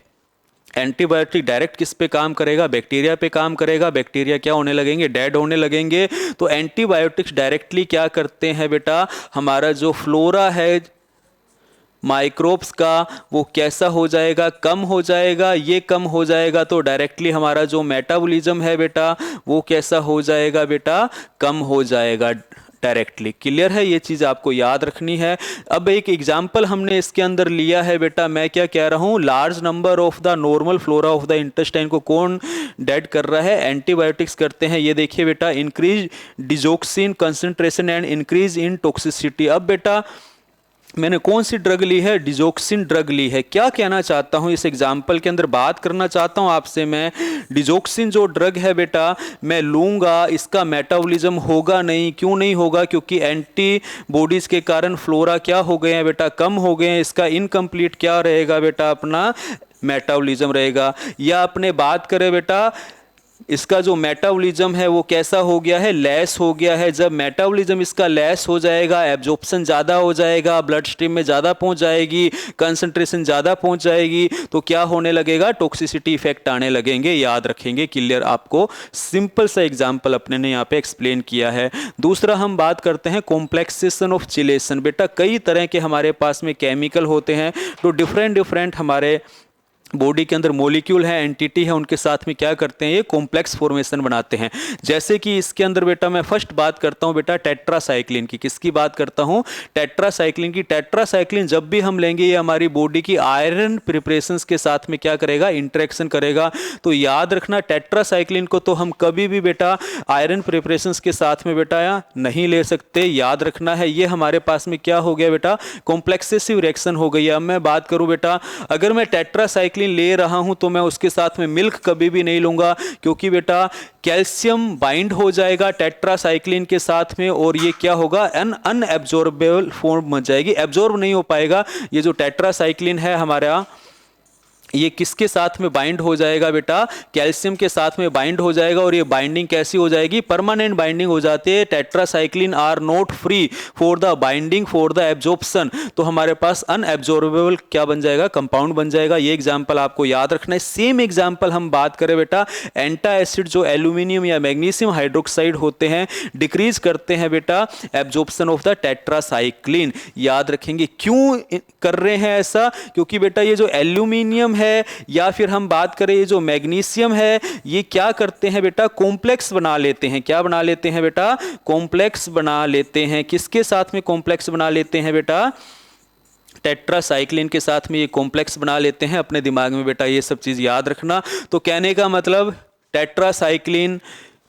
[SPEAKER 1] एंटीबायोटिक डायरेक्ट किस पे काम करेगा, बैक्टीरिया पे काम करेगा। बैक्टीरिया क्या होने लगेंगे, डेड होने लगेंगे। तो एंटीबायोटिक्स डायरेक्टली क्या करते हैं बेटा, हमारा जो फ्लोरा है माइक्रोब्स का वो कैसा हो जाएगा, कम हो जाएगा। ये कम हो जाएगा तो डायरेक्टली हमारा जो मेटाबॉलिज्म है बेटा वो कैसा हो जाएगा बेटा, कम हो जाएगा डायरेक्टली। क्लियर है, ये चीज़ आपको याद रखनी है। अब एक एग्जांपल हमने इसके अंदर लिया है बेटा, मैं क्या कह रहा हूँ, large number of the normal flora of the intestine को कौन डेड कर रहा है, एंटीबायोटिक्स करते हैं। ये देखिए बेटा, increase digoxin concentration and increase in toxicity. अब बेटा मैंने कौन सी ड्रग ली है, डिजोक्सिन ड्रग ली है। क्या कहना चाहता हूं इस एग्जाम्पल के अंदर, बात करना चाहता हूं आपसे मैं, डिजोक्सिन जो ड्रग है बेटा मैं लूंगा, इसका मेटाबॉलिज्म होगा नहीं। क्यों नहीं होगा, क्योंकि एंटीबॉडीज के कारण फ्लोरा क्या हो गए हैं बेटा, कम हो गए हैं। इसका इनकम्प्लीट क्या रहेगा बेटा, अपना मेटाबॉलिज्म रहेगा। या अपने बात करें बेटा, इसका जो मेटाबॉलिज्म है वो कैसा हो गया है, लेस हो गया है। जब मेटाबॉलिज्म इसका लेस हो जाएगा, एब्जॉर्प्शन ज़्यादा हो जाएगा, ब्लड स्ट्रीम में ज़्यादा पहुंच जाएगी, कंसंट्रेशन ज़्यादा पहुंच जाएगी, तो क्या होने लगेगा, टॉक्सिसिटी इफेक्ट आने लगेंगे। याद रखेंगे। क्लियर, आपको सिंपल सा एग्जाम्पल अपने ने यहाँ पे एक्सप्लेन किया है। दूसरा हम बात करते हैं कॉम्प्लेक्सेशन ऑफ चिलेशन। बेटा कई तरह के हमारे पास में केमिकल होते हैं, तो डिफरेंट हमारे बॉडी के अंदर मॉलिक्यूल है, एंटिटी है, उनके साथ में क्या करते हैं, ये कॉम्प्लेक्स फॉर्मेशन बनाते हैं। जैसे कि इसके अंदर बेटा मैं फर्स्ट बात करता हूं बेटा टेट्रासाइक्लिन की। किसकी बात करता हूं, टेट्रासाइक्लिन की। टेट्रासाइक्लिन जब भी हम लेंगे ये हमारी बॉडी की आयरन प्रिपरेशंस के साथ में क्या करेगा, इंटरेक्शन करेगा। तो याद रखना टैट्रासाइक्लिन को तो हम कभी भी बेटा आयरन प्रिपरेशंस के साथ में बेटा नहीं ले सकते। याद रखना है, ये हमारे पास में क्या हो गया बेटा, कॉम्प्लेक्सेसिव रिएक्शन हो गई है। अब मैं बात करूं बेटा, अगर मैं टेट्रासाइक्लिन ले रहा हूं तो मैं उसके साथ में मिल्क कभी भी नहीं लूंगा, क्योंकि बेटा कैल्शियम बाइंड हो जाएगा टेट्रासाइक्लिन के साथ में और ये क्या होगा, अनएब्जॉर्बेबल फॉर्म बन जाएगी, एब्जॉर्ब नहीं हो पाएगा। ये जो टेट्रासाइक्लिन है हमारा, ये किसके साथ में बाइंड हो जाएगा बेटा, कैल्शियम के साथ में बाइंड हो जाएगा। और ये बाइंडिंग कैसी हो जाएगी, परमानेंट बाइंडिंग हो जाती है। Tetracycline are not free for the binding for the absorption, तो हमारे पास अनएब्जॉर्बेबल क्या बन जाएगा, कंपाउंड बन जाएगा। ये एग्जांपल आपको याद रखना है। सेम एग्जांपल हम बात करें बेटा, एंटा एसिड जो एल्यूमिनियम या मैग्नीशियम हाइड्रोक्साइड होते हैं, डिक्रीज करते हैं बेटा एब्जॉर्प्शन ऑफ द टेट्रासाइक्लिन। याद रखेंगे क्यों कर रहे हैं ऐसा, क्योंकि बेटा ये जो एल्यूमिनियम है या फिर हम बात करें ये जो मैग्नीशियम है, ये क्या करते हैं बेटा, कॉम्प्लेक्स बना लेते हैं। क्या बना लेते हैं बेटा, कॉम्प्लेक्स बना लेते हैं। किसके साथ में कॉम्प्लेक्स बना लेते हैं बेटा, टेट्रासाइक्लिन के साथ में ये कॉम्प्लेक्स बना लेते हैं। अपने दिमाग में बेटा ये सब चीज याद रखना। तो कहने का मतलब टेट्रासाइक्लिन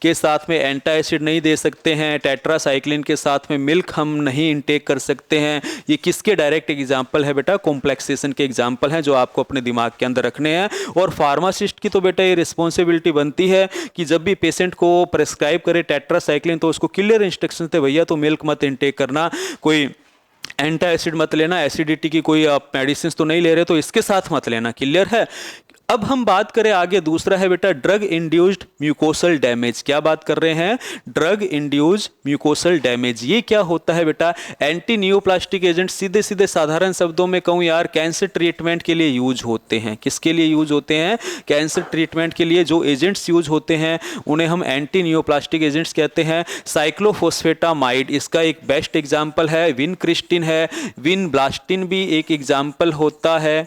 [SPEAKER 1] के साथ में एंटासिड नहीं दे सकते हैं, टेट्रासाइक्लिन के साथ में मिल्क हम नहीं इंटेक कर सकते हैं। ये किसके डायरेक्ट एग्जाम्पल है बेटा? कॉम्प्लेक्सेशन के एग्जाम्पल हैं जो आपको अपने दिमाग के अंदर रखने हैं। और फार्मासिस्ट की तो बेटा ये रिस्पॉन्सिबिलिटी बनती है कि जब भी पेशेंट को प्रेस्क्राइब करे टेट्रासाइक्लिन तो उसको क्लियर इंस्ट्रक्शन थे, भैया तो मिल्क मत इंटेक करना, कोई एंटासिड मत लेना, एसिडिटी की कोई आप मेडिसिन तो नहीं ले रहे तो इसके साथ मत लेना। क्लियर है? अब हम बात करें आगे, दूसरा है बेटा ड्रग इंड्यूस्ड म्यूकोसल डैमेज। क्या बात कर रहे हैं? Drug induced mucosal damage. ये क्या होता है बेटा? एंटी नियोप्लास्टिक एजेंट, सीधे सीधे साधारण शब्दों में कहूँ यार, कैंसर ट्रीटमेंट के लिए यूज होते हैं। किसके लिए यूज होते हैं? कैंसर ट्रीटमेंट के लिए जो एजेंट्स यूज होते हैं उन्हें हम एंटी नियोप्लास्टिक एजेंट्स कहते हैं। साइक्लोफोस्फेटामाइड इसका एक बेस्ट एग्जाम्पल है, विनक्रिस्टिन है, विनब्लास्टिन भी एक एग्जाम्पल होता है।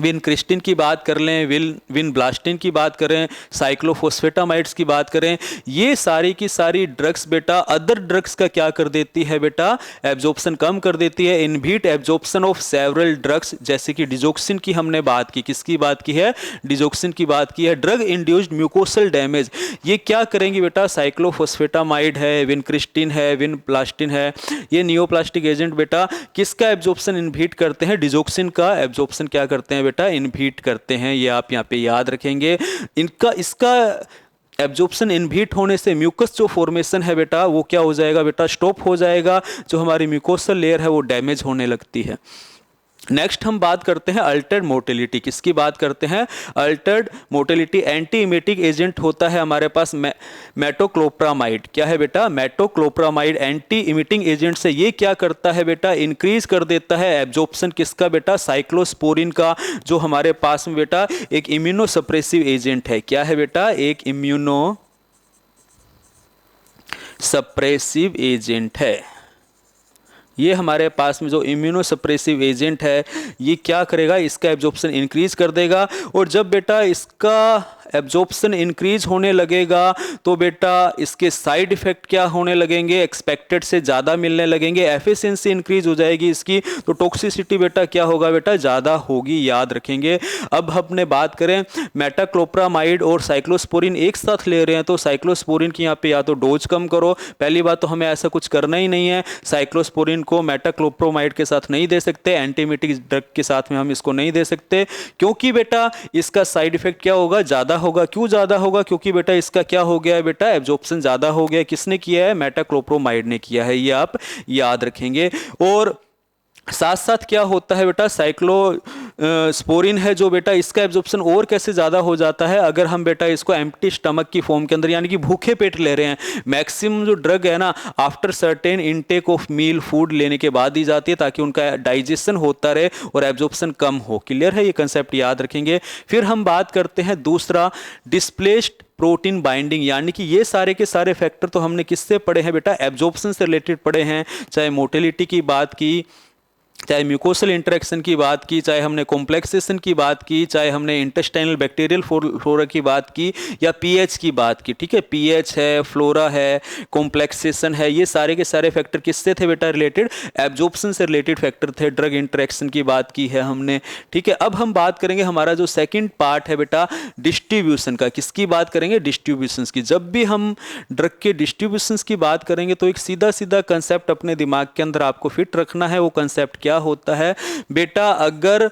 [SPEAKER 1] विनक्रिस्टिन की बात कर लें, विनब्लास्टिन की बात करें, साइक्लोफोस्फेटामाइड्स की बात करें, ये सारी की सारी ड्रग्स बेटा अदर ड्रग्स का क्या कर देती है बेटा? एब्जॉर्प्शन कम कर देती है। Inhibit absorption of several drugs, जैसे कि डिजोक्सिन की हमने बात की। किसकी बात की है? डिजोक्सिन की बात की है। ड्रग इंड्यूस्ड म्यूकोसल डैमेज, ये क्या करेंगे बेटा? साइक्लोफोस्फेटामाइड है, विनक्रिस्टिन है, विनब्लास्टिन है, ये नियोप्लास्टिक एजेंट बेटा किसका एब्जॉर्प्शन इनहिबिट करते हैं? डिजोक्सिन का एब्जॉर्प्शन क्या करते हैं बेटा? इनहिबिट करते हैं। ये आप यहाँ पे याद रखेंगे। इसका एब्जॉर्प्शन इनहिबिट होने से म्यूकस जो फॉर्मेशन है बेटा वो क्या हो जाएगा बेटा? स्टॉप हो जाएगा। जो हमारी म्यूकोसल लेयर है वो डैमेज होने लगती है। नेक्स्ट हम बात करते हैं अल्टर्ड मोटिलिटी। किसकी बात करते हैं? Altered motility. Anti emetic agent होता है हमारे पास मेटोक्लोप्रामाइड। क्या है बेटा? मेटोक्लोप्रामाइड एंटी इमिटिंग एजेंट से ये क्या करता है बेटा? इंक्रीज कर देता है एब्जॉर्प्शन किसका बेटा? साइक्लोस्पोरिन का, जो हमारे पास में बेटा एक इम्यूनो सप्रेसिव एजेंट है। क्या है बेटा? एक इम्यूनो सप्रेसिव एजेंट है। ये हमारे पास में जो इम्यूनो सप्रेसिव एजेंट है ये क्या करेगा? इसका एब्जॉर्प्शन इंक्रीज कर देगा। और जब बेटा इसका एब्जॉर्प्शन इंक्रीज होने लगेगा तो बेटा इसके साइड इफेक्ट क्या होने लगेंगे? एक्सपेक्टेड से ज़्यादा मिलने लगेंगे। एफिशिएंसी इंक्रीज हो जाएगी इसकी, तो टॉक्सिसिटी बेटा क्या होगा बेटा? ज़्यादा होगी। याद रखेंगे। अब हमने बात करें मेटाक्लोप्रामाइड और साइक्लोस्पोरिन एक साथ ले रहे हैं तो साइक्लोस्पोरिन की यहाँ पे या तो डोज कम करो। पहली बात तो हमें ऐसा कुछ करना ही नहीं है। साइक्लोस्पोरिन को मेटाक्लोप्रामाइड के साथ नहीं दे सकते, एंटीमिटिक ड्रग के साथ में हम इसको नहीं दे सकते, क्योंकि बेटा इसका साइड इफेक्ट क्या होगा? ज़्यादा होगा। क्यों ज़्यादा होगा? क्योंकि बेटा इसका क्या हो गया है बेटा? एब्जॉर्प्शन ज़्यादा हो गया। किसने किया है? मेटाक्लोप्रामाइड ने किया है। ये आप याद रखेंगे। और साथ साथ क्या होता है बेटा? साइक्लोस्पोरिन है जो बेटा इसका एब्जॉर्प्शन और कैसे ज़्यादा हो जाता है? अगर हम बेटा इसको एम्प्टी स्टमक की फॉर्म के अंदर यानी कि भूखे पेट ले रहे हैं। मैक्सिमम जो ड्रग है ना after certain intake of meal, food लेने के बाद दी जाती है ताकि उनका डाइजेशन होता रहे और एब्जॉर्प्शन कम हो। क्लियर है? ये कंसेप्ट याद रखेंगे। फिर हम बात करते हैं दूसरा, डिस्प्लेस्ड प्रोटीन बाइंडिंग, यानी कि ये सारे के सारे फैक्टर तो हमने किससे पढ़े हैं बेटा? एब्जॉर्प्शन से रिलेटेड पढ़े हैं। चाहे मोटिलिटी की बात की, चाहे म्यूकोसल इंटरेक्शन की बात की, चाहे हमने कॉम्प्लेक्सेशन की बात की, चाहे हमने इंटेस्टाइनल बैक्टीरियल फ्लोरा की बात की या पीएच की बात की। ठीक है? पीएच है, फ्लोरा है, कॉम्प्लेक्सेशन है, ये सारे के सारे फैक्टर किससे थे बेटा? रिलेटेड एब्जॉर्प्शन से रिलेटेड फैक्टर थे। ड्रग इंटरेक्शन की बात की है हमने। ठीक है? अब हम बात करेंगे हमारा जो सेकंड पार्ट है बेटा डिस्ट्रीब्यूशन का। किसकी बात करेंगे? डिस्ट्रीब्यूशन की। जब भी हम ड्रग के डिस्ट्रीब्यूशन की बात करेंगे तो एक सीधा सीधा कंसेप्ट अपने दिमाग के अंदर आपको फिट रखना है। वो कंसेप्ट क्या होता है बेटा? अगर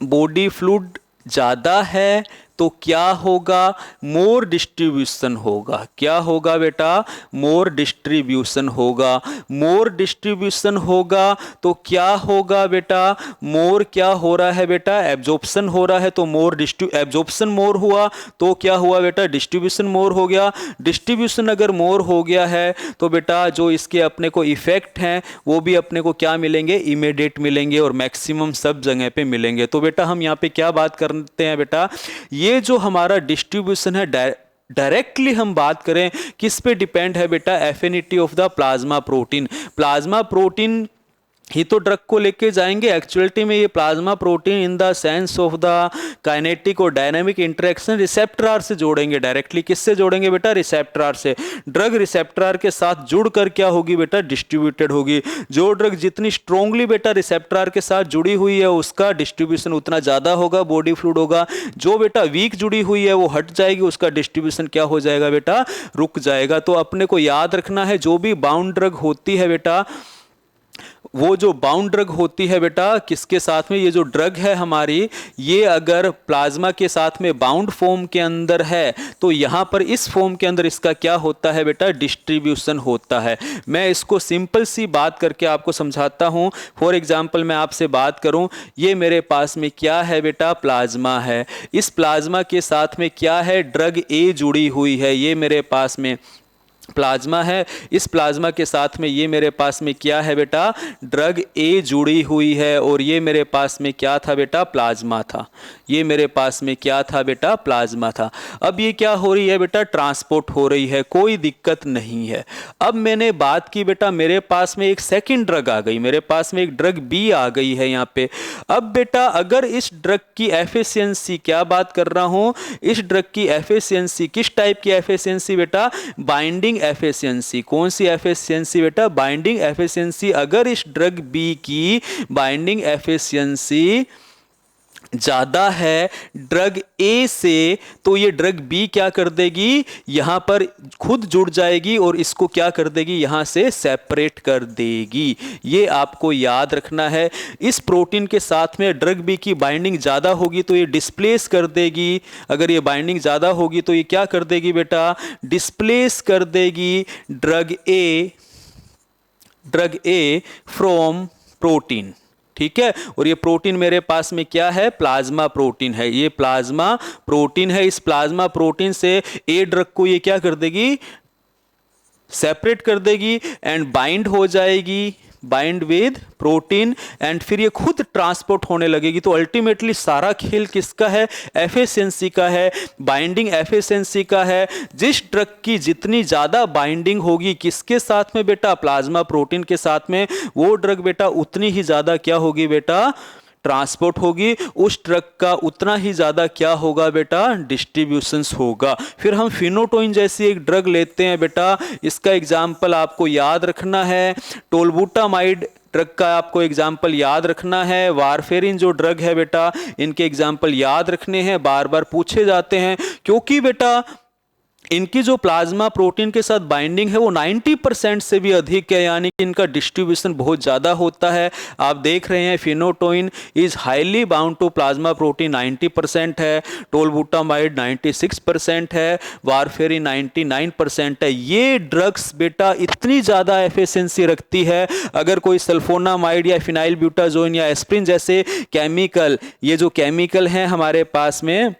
[SPEAKER 1] बॉडी फ्लूइड ज्यादा है तो क्या होगा? मोर डिस्ट्रीब्यूशन होगा। क्या होगा बेटा? मोर डिस्ट्रीब्यूशन होगा। मोर डिस्ट्रीब्यूशन होगा तो क्या होगा बेटा? मोर क्या हो रहा है बेटा? एब्जॉर्प्शन हो रहा है तो मोर एब्जॉर्प्शन मोर हुआ तो क्या हुआ बेटा? डिस्ट्रीब्यूशन मोर हो गया। डिस्ट्रीब्यूशन अगर मोर हो गया है तो बेटा जो इसके अपने को इफेक्ट हैं वो भी अपने को क्या मिलेंगे? इमीडिएट मिलेंगे और मैक्सिमम सब जगह पे मिलेंगे। तो बेटा हम यहाँ पे क्या बात करते हैं बेटा? ये जो हमारा डिस्ट्रीब्यूशन है डायरेक्टली हम बात करें किस पे डिपेंड है बेटा? Affinity of the plasma protein. Plasma protein ही तो ड्रग को लेके जाएंगे। एक्चुअलिटी में ये plasma protein in the sense of the kinetic और डायनामिक इंटरेक्शन रिसेप्टर से जोड़ेंगे डायरेक्टली। किससे जोड़ेंगे बेटा? रिसेप्टर से। ड्रग रिसेप्टर के साथ जुड़कर क्या होगी बेटा? डिस्ट्रीब्यूटेड होगी। जो ड्रग जितनी स्ट्रोंगली बेटा रिसेप्टर के साथ जुड़ी हुई है उसका डिस्ट्रीब्यूशन उतना ज्यादा होगा, बॉडी फ्लूइड होगा। जो बेटा वीक जुड़ी हुई है वो हट जाएगी, उसका डिस्ट्रीब्यूशन क्या हो जाएगा बेटा? रुक जाएगा। तो अपने को याद रखना है जो भी बाउंड ड्रग होती है बेटा, वो जो बाउंड ड्रग होती है बेटा किसके साथ में, ये जो ड्रग है हमारी, ये अगर प्लाज्मा के साथ में बाउंड फॉर्म के अंदर है तो यहां पर इस फॉर्म के अंदर इसका क्या होता है बेटा? डिस्ट्रीब्यूशन होता है। मैं इसको सिंपल सी बात करके आपको समझाता हूं। फॉर एग्जांपल मैं आपसे बात करूं, ये मेरे पास में क्या है बेटा? प्लाज्मा है। इस प्लाज्मा के साथ में क्या है? ड्रग ए जुड़ी हुई है। ये मेरे पास में प्लाज्मा है। इस प्लाज्मा के साथ में ये मेरे पास में क्या है बेटा? ड्रग ए जुड़ी हुई है। और ये मेरे पास में क्या था बेटा? प्लाज्मा था। ये मेरे पास में क्या था बेटा? प्लाज्मा था। अब ये क्या हो रही है बेटा? ट्रांसपोर्ट हो रही है, कोई दिक्कत नहीं है। अब मैंने बात की बेटा, मेरे पास में एक सेकंड ड्रग आ गई, मेरे पास में एक ड्रग बी आ गई है यहाँ पे। अब बेटा अगर इस ड्रग की एफिशिएंसी, क्या बात कर रहा हूं, इस ड्रग की एफिशिएंसी किस टाइप की एफिशिएंसी बेटा? Binding efficiency. कौन सी एफिशिएंसी बेटा? Binding efficiency. अगर इस ड्रग बी की बाइंडिंग एफिशिएंसी ज्यादा है ड्रग ए से, तो ये ड्रग बी क्या कर देगी? यहां पर खुद जुड़ जाएगी और इसको क्या कर देगी? यहां से सेपरेट कर देगी। ये आपको याद रखना है। इस प्रोटीन के साथ में ड्रग बी की बाइंडिंग ज्यादा होगी तो ये डिस्प्लेस कर देगी। अगर ये बाइंडिंग ज्यादा होगी तो ये क्या कर देगी बेटा? डिस्प्लेस कर देगी ड्रग ए फ्रॉम प्रोटीन। ठीक है। और ये प्रोटीन मेरे पास में क्या है? प्लाज्मा प्रोटीन है। ये प्लाज्मा प्रोटीन है। इस प्लाज्मा प्रोटीन से ए ड्रग को ये क्या कर देगी? सेपरेट कर देगी एंड बाइंड हो जाएगी, बाइंड विद प्रोटीन, एंड फिर ये खुद ट्रांसपोर्ट होने लगेगी। तो अल्टीमेटली सारा खेल किसका है? एफिशिएंसी का है, बाइंडिंग एफिशिएंसी का है। जिस ड्रग की जितनी ज्यादा बाइंडिंग होगी किसके साथ में बेटा? प्लाज्मा प्रोटीन के साथ में, वो ड्रग बेटा उतनी ही ज्यादा क्या होगी बेटा? ट्रांसपोर्ट होगी। उस ड्रग का उतना ही ज्यादा क्या होगा बेटा? डिस्ट्रीब्यूशंस होगा। फिर हम फिनोटोइन जैसी एक ड्रग लेते हैं बेटा, इसका एग्जाम्पल आपको याद रखना है। टोलबुटामाइड ड्रग का आपको एग्जाम्पल याद रखना है। वारफेरिन जो ड्रग है बेटा, इनके एग्जाम्पल याद रखने हैं, बार बार पूछे जाते हैं। क्योंकि बेटा इनकी जो प्लाज्मा प्रोटीन के साथ बाइंडिंग है वो 90% से भी अधिक है, यानी कि इनका डिस्ट्रीब्यूशन बहुत ज़्यादा होता है। आप देख रहे हैं phenytoin is highly bound to plasma protein 90% है, टोलबुटामाइड 96% है, वारफेरिन 99% है। ये ड्रग्स बेटा इतनी ज़्यादा एफिशिएंसी रखती है, अगर कोई सल्फोनामाइड या फिनाइल ब्यूटाजोइन या एस्प्रिन जैसे केमिकल, ये जो केमिकल हैं हमारे पास में,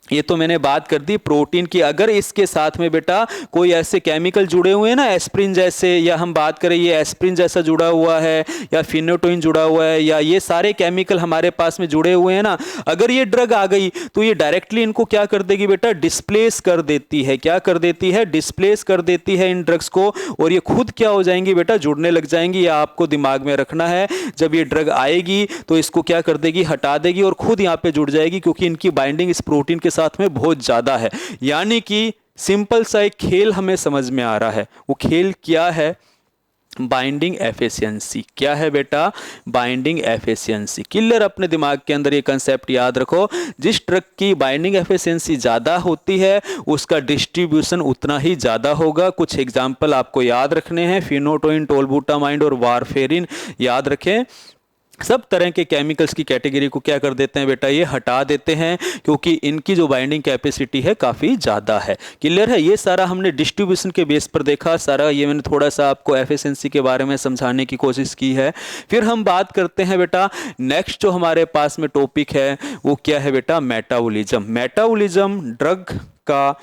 [SPEAKER 1] ये तो मैंने बात कर दी प्रोटीन की। अगर इसके साथ में बेटा कोई ऐसे केमिकल जुड़े हुए हैं ना, एस्प्रिन जैसे, या हम बात करें ये एस्प्रिन जैसा जुड़ा हुआ है, या फिनोटोइन जुड़ा हुआ है, या ये सारे केमिकल हमारे पास में जुड़े हुए हैं ना, अगर ये ड्रग आ गई तो ये डायरेक्टली इनको क्या कर देगी बेटा? डिस्प्लेस कर देती है। क्या कर देती है? डिस्प्लेस कर देती है इन ड्रग्स को, और ये खुद क्या हो जाएंगी बेटा? जुड़ने लग जाएंगी। या आपको दिमाग में रखना है, जब ये ड्रग आएगी तो इसको क्या कर देगी? हटा देगी और खुद यहाँ पे जुड़ जाएगी, क्योंकि इनकी बाइंडिंग इस प्रोटीन के साथ में बहुत ज्यादा है। यानी कि सिंपल सा एक खेल हमें समझ में आ रहा है। वो खेल क्या है? Binding efficiency. क्या है बेटा? Binding efficiency. क्लियर? अपने दिमाग के अंदर ये कंसेप्ट याद रखो। जिस ड्रग की बाइंडिंग एफिशिएंसी ज्यादा होती है उसका डिस्ट्रीब्यूशन उतना ही ज्यादा होगा। कुछ एग्जांपल आपको याद रखने हैं, फिनोटोइन, टोलबुटामाइड और वारफेरिन याद रखें। सब तरह के केमिकल्स की कैटेगरी को क्या कर देते हैं बेटा? ये हटा देते हैं, क्योंकि इनकी जो बाइंडिंग कैपेसिटी है काफ़ी ज़्यादा है। क्लियर है? ये सारा हमने डिस्ट्रीब्यूशन के बेस पर देखा सारा। ये मैंने थोड़ा सा आपको एफिशिएंसी के बारे में समझाने की कोशिश की है। फिर हम बात करते हैं बेटा, नेक्स्ट जो हमारे पास में टॉपिक है वो क्या है बेटा? मेटाबॉलिज्म। मेटाबॉलिज्म ड्रग का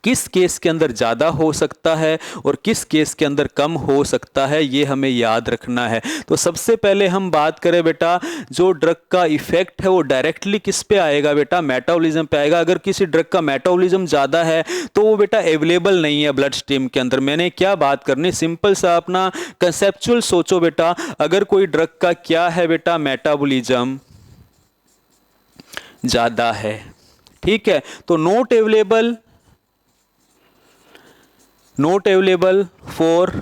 [SPEAKER 1] किस केस के अंदर ज़्यादा हो सकता है और किस केस के अंदर कम हो सकता है, ये हमें याद रखना है। तो सबसे पहले हम बात करें बेटा, जो ड्रग का इफेक्ट है वो डायरेक्टली किस पे आएगा बेटा, मेटाबॉलिज्म पे आएगा। अगर किसी ड्रग का मेटाबॉलिज्म ज़्यादा है तो वो बेटा अवेलेबल नहीं है ब्लड स्ट्रीम के अंदर। मैंने क्या बात करनी, सिंपल सा अपना कंसेप्चुअल सोचो बेटा। अगर कोई ड्रग का क्या है बेटा, मेटाबॉलिज्म ज़्यादा है, ठीक है, तो नॉट अवेलेबल फॉर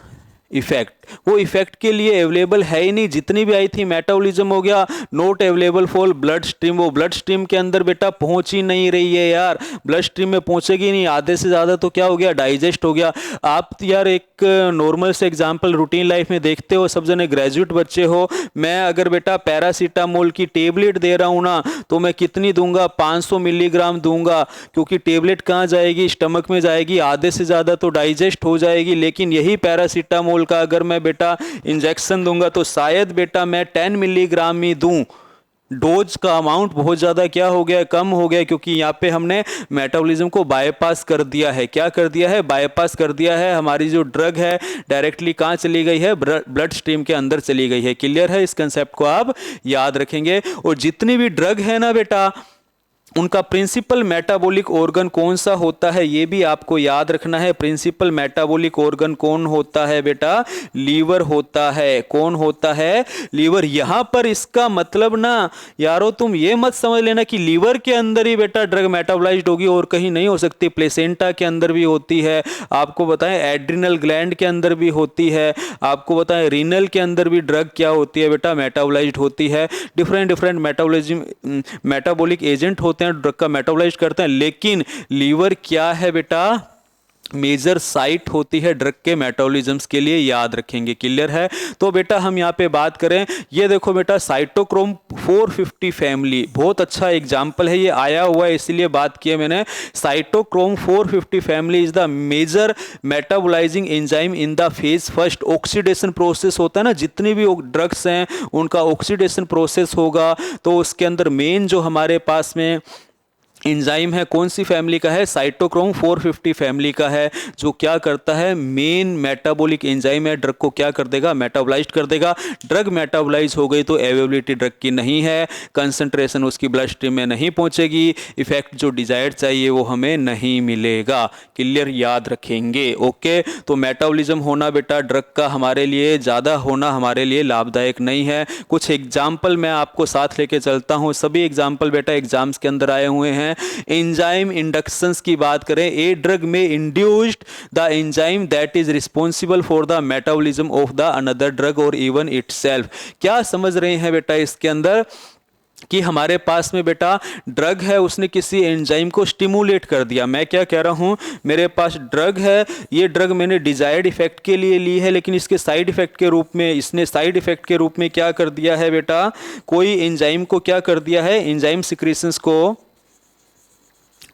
[SPEAKER 1] इफेक्ट, वो इफेक्ट के लिए अवेलेबल है ही नहीं। जितनी भी आई थी मेटाबॉलिज्म हो गया, not available for blood stream, वो ब्लड स्ट्रीम के अंदर बेटा पहुंच ही नहीं रही है यार, ब्लड स्ट्रीम में पहुंचेगी नहीं। आधे से ज़्यादा तो क्या हो गया, डाइजेस्ट हो गया। आप यार एक नॉर्मल से एग्जाम्पल रूटीन लाइफ में देखते हो, सब जने ग्रेजुएट बच्चे हो। मैं अगर बेटा पैरासीटामोल की टेबलेट दे रहा हूँ ना, तो मैं कितनी दूंगा, 500 मिलीग्राम दूंगा, क्योंकि टेबलेट कहाँ जाएगी, स्टमक में जाएगी, आधे से ज़्यादा तो डाइजेस्ट हो जाएगी। लेकिन यही पैरासीटामोल का अगर मैं बेटा इंजेक्शन दूंगा तो शायद बेटा मैं 10 मिलीग्राम ही दूं। डोज का अमाउंट बहुत ज़्यादा क्या हो गया, कम हो गया, क्योंकि यहाँ पे हमने मेटाबॉलिज्म को बाईपास कर दिया है। क्या कर दिया है, बाईपास कर दिया है। हमारी जो ड्रग है डायरेक्टली कहाँ चली गई है, ब्लड स्ट्रीम के अंदर चली गई है। क्लियर है, इस कंसेप्ट को आप याद रखेंगे। और जितनी भी ड्रग है ना बेटा, उनका प्रिंसिपल मेटाबॉलिक ऑर्गन कौन सा होता है, ये भी आपको याद रखना है। प्रिंसिपल मेटाबॉलिक ऑर्गन कौन होता है बेटा, लीवर होता है। कौन होता है, लीवर। यहां पर इसका मतलब ना यारो, तुम ये मत समझ लेना कि लीवर के अंदर ही बेटा ड्रग मेटाबोलाइज्ड होगी और कहीं नहीं हो सकती। प्लेसेंटा के अंदर भी होती है, आपको बताएं एड्रिनल ग्लैंड के अंदर भी होती है, आपको बताएं रीनल के अंदर भी ड्रग क्या होती है बेटा, मेटाबोलाइज्ड होती है। डिफरेंट मेटाबॉलिक एजेंट होते हैं ड्रग का मेटाबोलाइज करते हैं। लेकिन लीवर क्या है बेटा, मेजर साइट होती है ड्रग के मेटाबॉलिज्म्स के लिए, याद रखेंगे। क्लियर है। तो बेटा हम यहाँ पे बात करें, ये देखो बेटा साइटोक्रोम 450 फैमिली, बहुत अच्छा एग्जांपल है, ये आया हुआ है इसलिए बात की है मैंने। Cytochrome 450 family is the major metabolising enzyme in the phase first. Oxidation process होता है ना, जितनी भी ड्रग्स हैं उनका ऑक्सीडेशन प्रोसेस होगा, तो उसके अंदर मेन जो हमारे पास में एंजाइम है, कौन सी फैमिली का है, साइटोक्रोम 450 फैमिली का है, जो क्या करता है, मेन मेटाबॉलिक एंजाइम है, ड्रग को क्या कर देगा, मेटाबोलाइज कर देगा। ड्रग मेटाबोलाइज हो गई तो अवेलेबिलिटी ड्रग की नहीं है, कंसंट्रेशन उसकी ब्लड स्ट्रीम में नहीं पहुंचेगी, इफेक्ट जो डिजायर्ड चाहिए वो हमें नहीं मिलेगा। क्लियर, याद रखेंगे। ओके, तो मेटाबॉलिज्म होना बेटा ड्रग का हमारे लिए, ज़्यादा होना हमारे लिए लाभदायक नहीं है। कुछ एग्जाम्पल मैं आपको साथ लेके चलता हूँ, सभी एग्जाम्पल बेटा एग्जाम्स के अंदर आए हुए हैं। एंजाइम इंडक्शंस की बात करें, ए ड्रग में induced the enzyme that is responsible for the metabolism of the another drug और इवन इटसेल्फ। क्या समझ रहे हैं बेटा इसके अंदर, कि हमारे पास में बेटा ड्रग है, उसने किसी एंजाइम को स्टिमुलेट कर दिया। मैं क्या कह रहा हूं, मेरे पास ड्रग है, ये ड्रग मैंने डिजायर्ड इफेक्ट के लिए ली है, लेकिन इसके साइड इफेक्ट के रूप में, इसने साइड इफेक्ट के रूप में क्या कर दिया है बेटा, कोई एंजाइम को क्या कर दिया है, एंजाइम सिक्रीशंस को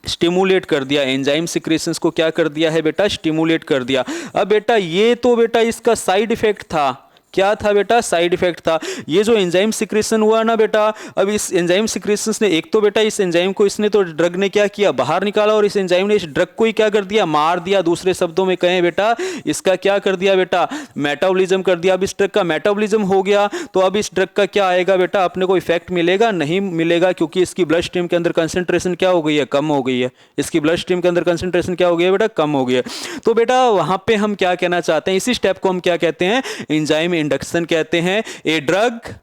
[SPEAKER 1] स्टिमुलेट कर दिया। एंजाइम सिक्रेशंस को क्या कर दिया है बेटा, स्टिमुलेट कर दिया। अब बेटा ये तो बेटा इसका साइड इफेक्ट था, क्या था बेटा, साइड इफेक्ट था। ये जो एंजाइम सिक्रेशन हुआ ना बेटा, अब इस एंजाइम सिक्रेशंस ने, एक तो बेटा इस एंजाइम को इसने तो ड्रग ने क्या किया, बाहर निकाला, और इस एंजाइम ने इस ड्रग को ही क्या कर दिया, मार दिया। दूसरे शब्दों में कहें बेटा, इसका क्या कर दिया बेटा, मेटाबॉलिज्म कर दिया। अब इस ड्रग का मेटाबॉलिज्म हो गया तो अब इस ड्रग का क्या आएगा बेटा, अपने को इफेक्ट मिलेगा, नहीं मिलेगा, क्योंकि इसकी ब्लड स्ट्रीम के अंदर कंसंट्रेशन क्या हो गई है, कम हो गई है। इसकी ब्लड स्ट्रीम के अंदर कंसंट्रेशन क्या हो गई है बेटा, कम हो गई है। तो बेटा वहां पे हम क्या कहना चाहते हैं, इसी स्टेप को हम क्या कहते हैं, एंजाइम इंडक्शन कहते हैं। ए ड्रग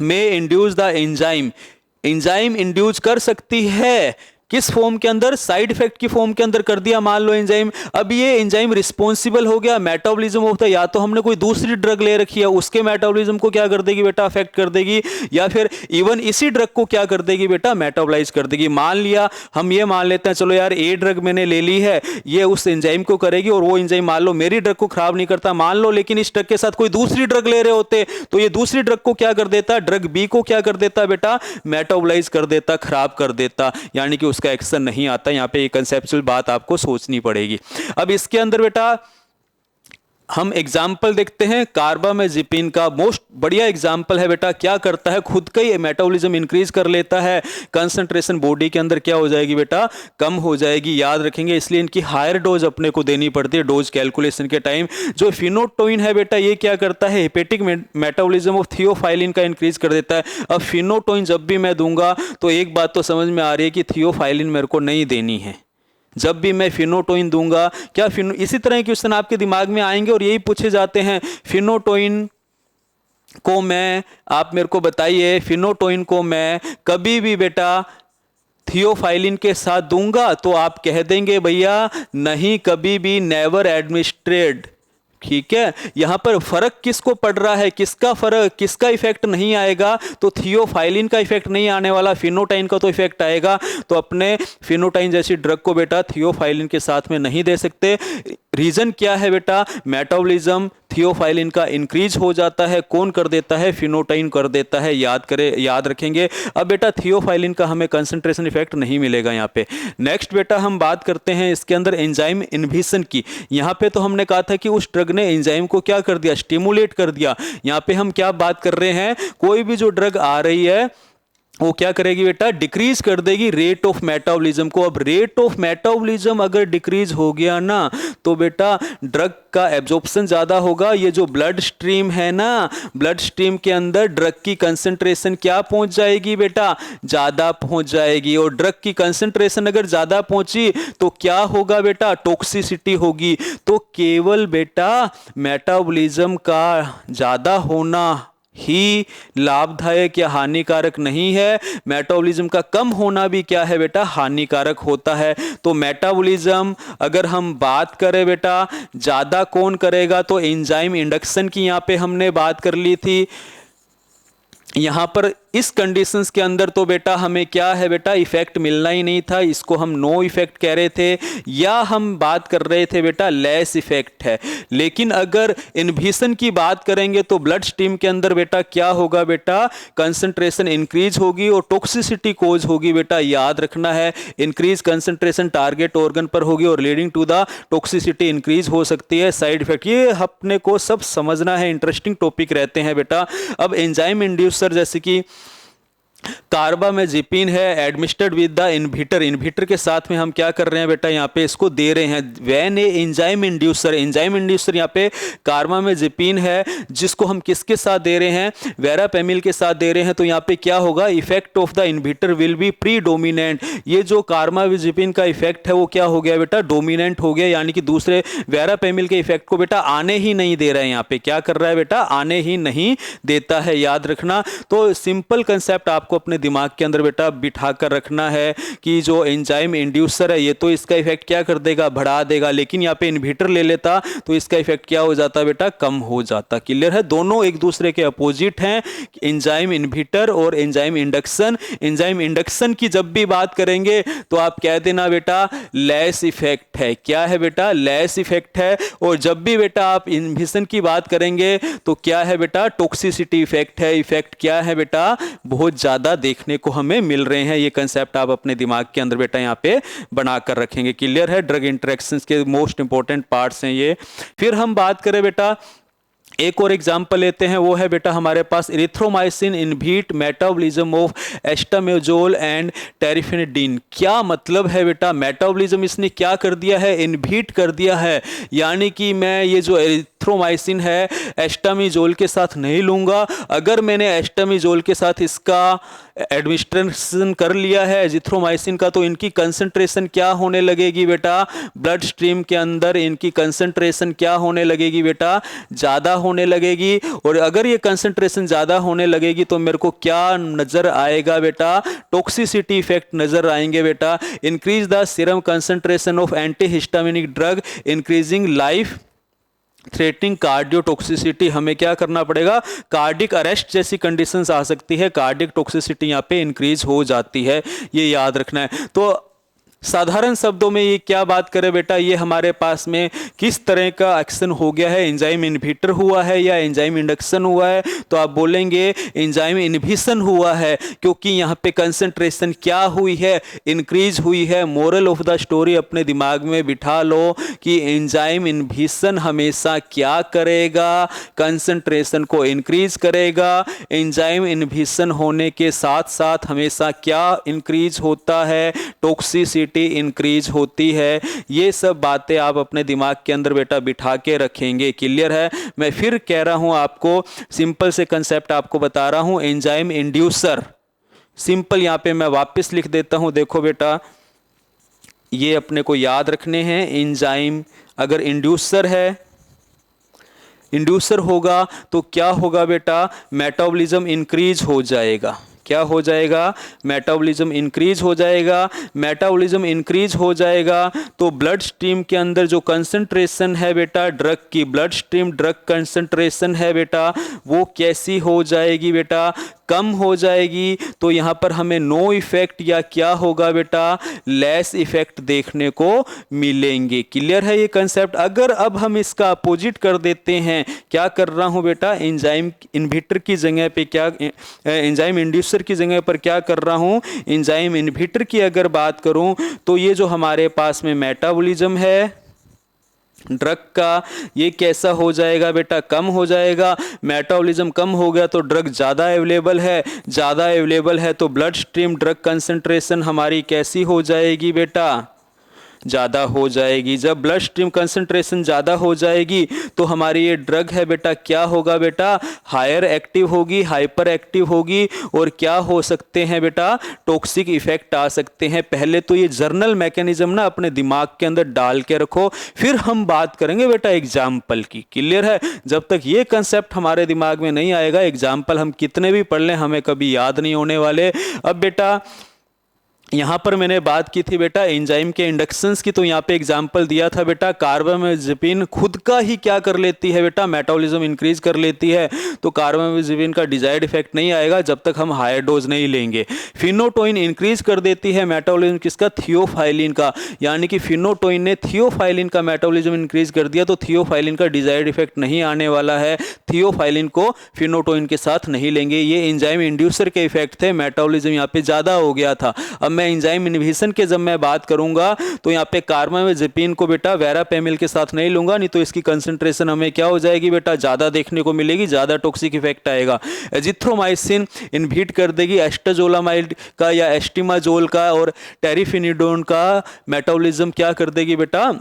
[SPEAKER 1] में induce the enzyme, enzyme induce कर सकती है, किस फॉर्म के अंदर, साइड इफेक्ट की फॉर्म के अंदर कर दिया मान लो एंजाइम। अब ये एंजाइम रिस्पॉन्सिबल हो गया मेटाबॉलिज्म होता है, या तो हमने कोई दूसरी ड्रग ले रखी है, उसके मेटाबॉलिज्म को क्या कर देगी बेटा, अफेक्ट कर देगी, या फिर इवन इसी ड्रग को क्या कर देगी बेटा, मेटाबॉलाइज कर देगी। मान लिया, हम ये मान लेते हैं, चलो यार ए ड्रग मैंने ले ली है, ये उस एंजाइम को करेगी, और वो एंजाइम मान लो मेरी ड्रग को खराब नहीं करता, मान लो, लेकिन इस ड्रग के साथ कोई दूसरी ड्रग ले रहे होते तो ये दूसरी ड्रग को क्या कर देता, ड्रग बी को क्या कर देता बेटा, मेटाबॉलाइज कर देता, खराब कर देता, यानी कि उसका एक्शन नहीं आता। यहां पे एक कंसेप्चुअल बात आपको सोचनी पड़ेगी। अब इसके अंदर बेटा हम एग्जाम्पल देखते हैं कार्बामेजिपिन का, मोस्ट बढ़िया एग्जाम्पल है बेटा। क्या करता है, खुद का ही मेटाबॉलिज्म इंक्रीज कर लेता है, कंसंट्रेशन बॉडी के अंदर क्या हो जाएगी बेटा, कम हो जाएगी। याद रखेंगे, इसलिए इनकी हायर डोज अपने को देनी पड़ती है डोज कैलकुलेशन के टाइम। जो फिनोटोइन है बेटा, ये क्या करता है, हेपेटिक मेटाबॉलिज्म ऑफ थियोफाइलिन का इंक्रीज कर देता है। अब फिनोटोइन जब भी मैं दूंगा तो एक बात तो समझ में आ रही है कि थियोफाइलिन मेरे को नहीं देनी है। जब भी मैं फिनोटोइन दूंगा, क्या इसी तरह के क्वेश्चन आपके दिमाग में आएंगे और यही पूछे जाते हैं। फिनोटोइन को मैं, आप मेरे को बताइए, फिनोटोइन को मैं कभी भी बेटा थियोफाइलिन के साथ दूंगा तो आप कह देंगे भैया नहीं, कभी भी, नेवर एडमिनिस्ट्रेड। ठीक है, यहां पर फर्क किसको पड़ रहा है, किसका फर्क, किसका इफेक्ट नहीं आएगा, तो थियोफाइलिन का इफेक्ट नहीं आने वाला, फिनोटाइन का तो इफेक्ट आएगा। तो अपने फिनोटाइन जैसी ड्रग को बेटा थियोफाइलिन के साथ में नहीं दे सकते। रीजन क्या है बेटा, मेटाबॉलिज्म थियोफाइलिन का इंक्रीज हो जाता है। कौन कर देता है, फिनोटाइन कर देता है। याद रखेंगे। अब बेटा थियोफाइलिन का हमें कंसंट्रेशन इफेक्ट नहीं मिलेगा यहाँ पे। नेक्स्ट बेटा हम बात करते हैं इसके अंदर एंजाइम इनहिबिशन की। यहाँ पे तो हमने कहा था कि उस ड्रग ने एंजाइम को क्या कर दिया, स्टिमुलेट कर दिया। यहाँ पे हम क्या बात कर रहे हैं, कोई भी जो ड्रग आ रही है वो क्या करेगी बेटा, डिक्रीज कर देगी रेट ऑफ मेटाबॉलिज्म को। अब रेट ऑफ मेटाबॉलिज्म अगर डिक्रीज हो गया ना तो बेटा ड्रग का एब्जॉर्प्शन ज्यादा होगा। ये जो ब्लड स्ट्रीम है ना, ब्लड स्ट्रीम के अंदर ड्रग की कंसंट्रेशन क्या पहुंच जाएगी बेटा, ज्यादा पहुंच जाएगी। और ड्रग की कंसंट्रेशन अगर ज्यादा पहुंची तो क्या होगा बेटा, टॉक्सिसिटी होगी। तो केवल बेटा मेटाबॉलिज्म का ज्यादा होना ही लाभदायक या हानिकारक नहीं है, मेटाबॉलिज्म का कम होना भी क्या है बेटा, हानिकारक होता है। तो मेटाबॉलिज्म अगर हम बात करें बेटा ज्यादा कौन करेगा, तो एंजाइम इंडक्शन की यहां पे हमने बात कर ली थी। यहां पर इस कंडीशंस के अंदर तो बेटा हमें क्या है बेटा, इफेक्ट मिलना ही नहीं था, इसको हम नो इफेक्ट कह रहे थे, या हम बात कर रहे थे बेटा लेस इफेक्ट है। लेकिन अगर इनहिबिशन की बात करेंगे तो ब्लड स्ट्रीम के अंदर बेटा क्या होगा बेटा, कंसंट्रेशन इंक्रीज होगी और टॉक्सिसिटी कोज होगी बेटा। याद रखना है, इंक्रीज कंसंट्रेशन टारगेट ऑर्गन पर होगी और leading to the toxicity increase हो सकती है, साइड इफेक्ट। ये अपने को सब समझना है, इंटरेस्टिंग टॉपिक रहते हैं बेटा। अब एंजाइम इंड्यूसर जैसे कि कार्बामेजिपिन है, administered with the inhibitor, inhibitor के साथ में हम क्या कर रहे हैं बेटा, यहाँ पे इसको दे रहे हैं। When A enzyme inducer, enzyme inducer यहाँ पे कार्बामेजिपिन है, जिसको हम किसके साथ दे रहे हैं, वेरापेमिल के साथ दे रहे हैं। तो यहाँ पे क्या होगा, effect of the inhibitor will be predominant. ये जो कार्बामेजिपिन का इफेक्ट है वो क्या हो गया बेटा, डोमिनेंट हो गया, यानी कि दूसरे वेरापेमिल के इफेक्ट को बेटा आने ही नहीं दे रहा है। यहाँ पे क्या कर रहा है बेटा, आने ही नहीं देता है। याद रखना। तो सिंपल कंसेप्ट आपको अपने दिमाग के अंदर बेटा बिठा कर रखना है कि जो एंजाइम इंड्यूसर है ये तो इसका इफेक्ट क्या कर देगा, बढ़ा देगा, लेकिन यहाँ पे इनहिबिटर ले लेता तो इसका इफेक्ट क्या हो जाता बेटा, कम हो जाता। क्लियर है, दोनों एक दूसरे के अपोजिट हैं, एंजाइम इनहिबिटर और एंजाइम इंडक्शन। एंजाइम इंडक्शन की जब भी बात करेंगे तो आप कह देना बेटा लेस इफेक्ट है। क्या है बेटा, लेस इफेक्ट है। और जब भी बेटा आप इनहिबिशन की बात करेंगे तो क्या है बेटा, टॉक्सिसिटी इफेक्ट है। इफेक्ट क्या है बेटा, बहुत ज्यादा देखने को हमें मिल रहे हैं। ये कंसेप्ट आप अपने दिमाग के अंदर बेटा यहाँ पे बनाकर रखेंगे। क्लियर है, ड्रग इंटरेक्शंस के मोस्ट इंपॉर्टेंट पार्ट्स हैं ये। फिर हम बात करें बेटा, एक और एग्जाम्पल लेते हैं, वो है बेटा हमारे पास erythromycin inhibit metabolism of astemizole and terfenadine. क्या मतलब है बेटा, मेटाबॉलिज्म इसने क्या कर दिया है, इनहिबिट कर दिया है। यानी कि मैं ये जो इरिथ्रोमाइसिन है एस्टामेजोल के साथ नहीं लूंगा। अगर मैंने एस्टामेजोल के साथ इसका एडमिनिस्ट्रेशन कर लिया है एजिथ्रोमाइसिन का, तो इनकी कंसंट्रेशन क्या होने लगेगी बेटा, ब्लड स्ट्रीम के अंदर इनकी कंसंट्रेशन क्या होने लगेगी बेटा, ज्यादा होने लगेगी। और अगर ये कंसंट्रेशन ज्यादा होने लगेगी तो मेरे को क्या नजर आएगा बेटा, टॉक्सिसिटी इफेक्ट नजर आएंगे बेटा। Increase the serum concentration of antihistaminic drug, increasing life threatening cardiotoxicity. हमें क्या करना पड़ेगा, कार्डिक अरेस्ट जैसी कंडीशंस आ सकती है, कार्डिक टॉक्सिसिटी यहाँ पे इंक्रीज हो जाती है, ये याद रखना है। तो साधारण शब्दों में ये क्या बात करें बेटा, ये हमारे पास में किस तरह का एक्शन हो गया है, एंजाइम इनहिबिटर हुआ है या एंजाइम इंडक्शन हुआ है। तो आप बोलेंगे एंजाइम इनहिबिशन हुआ है, क्योंकि यहाँ पे कंसंट्रेशन क्या हुई है, इंक्रीज हुई है। मोरल ऑफ द स्टोरी अपने दिमाग में बिठा लो कि एंजाइम इनहिबिशन हमेशा क्या करेगा, कंसंट्रेशन को इंक्रीज करेगा। एंजाइम इनहिबिशन होने के साथ साथ हमेशा क्या इंक्रीज होता है, टॉक्सिसिटी इंक्रीज होती है। ये सब बातें आप अपने दिमाग के अंदर बेटा बिठा के रखेंगे। क्लियर है? मैं फिर कह रहा हूं आपको, सिंपल से कंसेप्ट आपको बता रहा हूं। एंजाइम इंड्यूसर, सिंपल यहां पे मैं वापस लिख देता हूं। देखो बेटा, ये अपने को याद रखने हैं। एंजाइम अगर इंड्यूसर है, इंड्यूसर होगा तो क्या होगा बेटा, मेटाबॉलिज्म इंक्रीज हो जाएगा। क्या हो जाएगा? मेटाबॉलिज्म इंक्रीज हो जाएगा। मेटाबॉलिज्म इंक्रीज हो जाएगा तो ब्लड स्ट्रीम के अंदर जो कंसंट्रेशन है बेटा ड्रग की, ब्लड स्ट्रीम ड्रग कंसंट्रेशन है बेटा, वो कैसी हो जाएगी बेटा, कम हो जाएगी। तो यहाँ पर हमें नो इफेक्ट या क्या होगा बेटा, लेस इफेक्ट देखने को मिलेंगे। क्लियर है ये कंसेप्ट? अगर अब हम इसका अपोजिट कर देते हैं, क्या कर रहा हूँ बेटा, एंजाइम इनहिबिटर की जगह पे क्या, एंजाइम इंड्यूसर की जगह पर क्या कर रहा हूँ, एंजाइम इनहिबिटर की अगर बात करूँ तो ये जो हमारे पास में मेटाबॉलिज्म है ड्रग का, ये कैसा हो जाएगा बेटा, कम हो जाएगा। मेटाबॉलिज्म कम हो गया तो ड्रग ज़्यादा अवेलेबल है, ज़्यादा अवेलेबल है तो ब्लड स्ट्रीम ड्रग कंसंट्रेशन हमारी कैसी हो जाएगी बेटा, ज़्यादा हो जाएगी। जब ब्लड स्ट्रीम कंसंट्रेशन ज़्यादा हो जाएगी तो हमारी ये ड्रग है बेटा क्या होगा बेटा, हायर एक्टिव होगी, हाइपर एक्टिव होगी और क्या हो सकते हैं बेटा, टॉक्सिक इफेक्ट आ सकते हैं। पहले तो ये जर्नल मैकेनिज्म ना अपने दिमाग के अंदर डाल के रखो, फिर हम बात करेंगे बेटा एग्जाम्पल की। क्लियर है? जब तक ये कंसेप्ट हमारे दिमाग में नहीं आएगा, एग्जाम्पल हम कितने भी पढ़ लें हमें कभी याद नहीं होने वाले। अब बेटा यहाँ पर मैंने बात की थी बेटा एंजाइम के इंडक्शंस की, तो यहाँ पे एग्जांपल दिया था बेटा कार्बामेजेपिन खुद का ही क्या कर लेती है बेटा, मेटाबॉलिज्म इंक्रीज कर लेती है। तो कार्बामेजेपिन का डिजायर्ड इफेक्ट नहीं आएगा जब तक हम हायर डोज नहीं लेंगे। फिनोटोइन इंक्रीज कर देती है मेटाबॉलिज्म किसका, थियोफाइलिन का, यानी कि फिनोटोइन ने थियोफाइलिन का मेटाबॉलिज्म इंक्रीज कर दिया तो थियोफाइलिन का डिजायर्ड इफेक्ट नहीं आने वाला है। थियोफाइलिन को फिनोटोइन के साथ नहीं लेंगे। ये एंजाइम इंड्यूसर के इफेक्ट थे, मेटाबॉलिज्म यहाँ पे ज्यादा हो गया था। अब मैं एंजाइम इनहिबिशन के जब मैं बात करूंगा तो यहाँ पे कार्बामेजेपिन को बेटा वेरापेमिल के साथ नहीं लूंगा, नहीं तो इसकी कंसंट्रेशन हमें क्या हो जाएगी बेटा, ज्यादा देखने को मिलेगी, ज्यादा टॉक्सिक इफेक्ट आएगा। एजिथ्रोमाइसिन इनहिबिट कर देगी एस्टाजोलामाइड का या एस्टिमाजोल का और टेरिफिनिडोन का मेटाबॉलिज्म क्या कर देगी बेटा,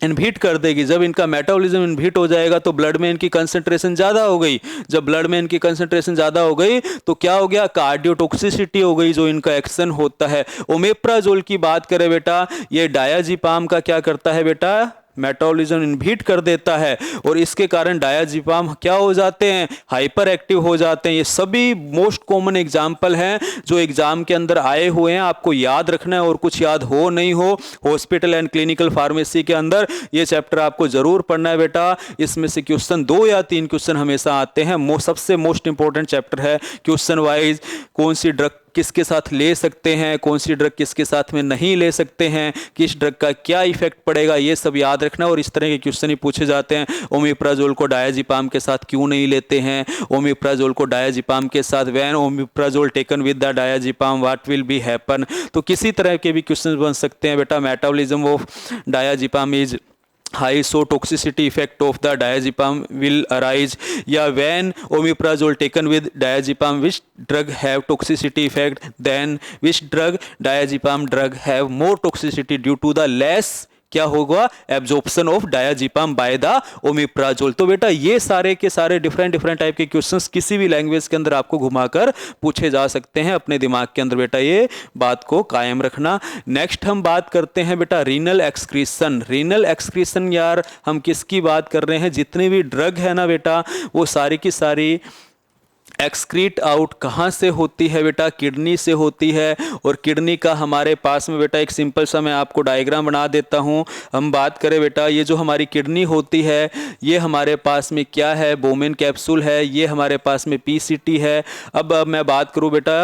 [SPEAKER 1] इनहिबिट कर देगी। जब इनका मेटाबॉलिज्म इनहिबिट हो जाएगा तो ब्लड में इनकी कंसंट्रेशन ज़्यादा हो गई। जब ब्लड में इनकी कंसंट्रेशन ज़्यादा हो गई तो क्या हो गया, कार्डियोटॉक्सिसिटी हो गई जो इनका एक्शन होता है। ओमेप्राजोल की बात करें बेटा, ये डायाजिपाम का क्या करता है बेटा, मेटाबॉलिज्म इनहिबिट कर देता है और इसके कारण डायाजिपाम क्या हो जाते हैं, हाइपर एक्टिव हो जाते हैं। ये सभी मोस्ट कॉमन एग्जाम्पल हैं जो एग्जाम के अंदर आए हुए हैं, आपको याद रखना है। और कुछ याद हो नहीं हो, हॉस्पिटल एंड क्लिनिकल फार्मेसी के अंदर ये चैप्टर आपको जरूर पढ़ना है बेटा। इसमें से क्वेश्चन 2 या 3 क्वेश्चन हमेशा आते हैं। सबसे मोस्ट इंपॉर्टेंट चैप्टर है क्वेश्चन वाइज, कौन सी ड्रग किसके साथ ले सकते हैं, कौन सी ड्रग किसके साथ में नहीं ले सकते हैं, किस ड्रग का क्या इफेक्ट पड़ेगा, ये सब याद रखना। और इस तरह के क्वेश्चन ही पूछे जाते हैं। ओमेप्राजोल को डायाजिपाम के साथ क्यों नहीं लेते हैं, ओमेप्राजोल को डायाजिपाम के साथ, when omeprazole taken with the diazepam what will be happen. तो किसी तरह के भी क्वेश्चन बन सकते हैं बेटा। Metabolism of diazepam is high, so toxicity effect of the diazepam will arise, या when omeprazole taken with diazepam which drug have toxicity effect, then which drug diazepam drug have more toxicity due to the less क्या होगा, absorption of diazepam by the omeprazole. तो बेटा ये सारे के सारे different type के क्वेश्चंस किसी भी लैंग्वेज के अंदर आपको घुमाकर पूछे जा सकते हैं। अपने दिमाग के अंदर बेटा ये बात को कायम रखना। नेक्स्ट हम बात करते हैं बेटा रीनल एक्सक्रीशन। रीनल एक्सक्रीशन यार हम किसकी बात कर रहे हैं, जितनी भी ड्रग है ना बेटा वो सारी की सारी एक्सक्रीट आउट कहाँ से होती है बेटा, किडनी से होती है। और किडनी का हमारे पास में बेटा एक सिंपल सा मैं आपको डायग्राम बना देता हूँ। हम बात करें बेटा, ये जो हमारी किडनी होती है ये हमारे पास में क्या है, बोमेन कैप्सूल है, ये हमारे पास में पीसीटी है। अब मैं बात करूँ बेटा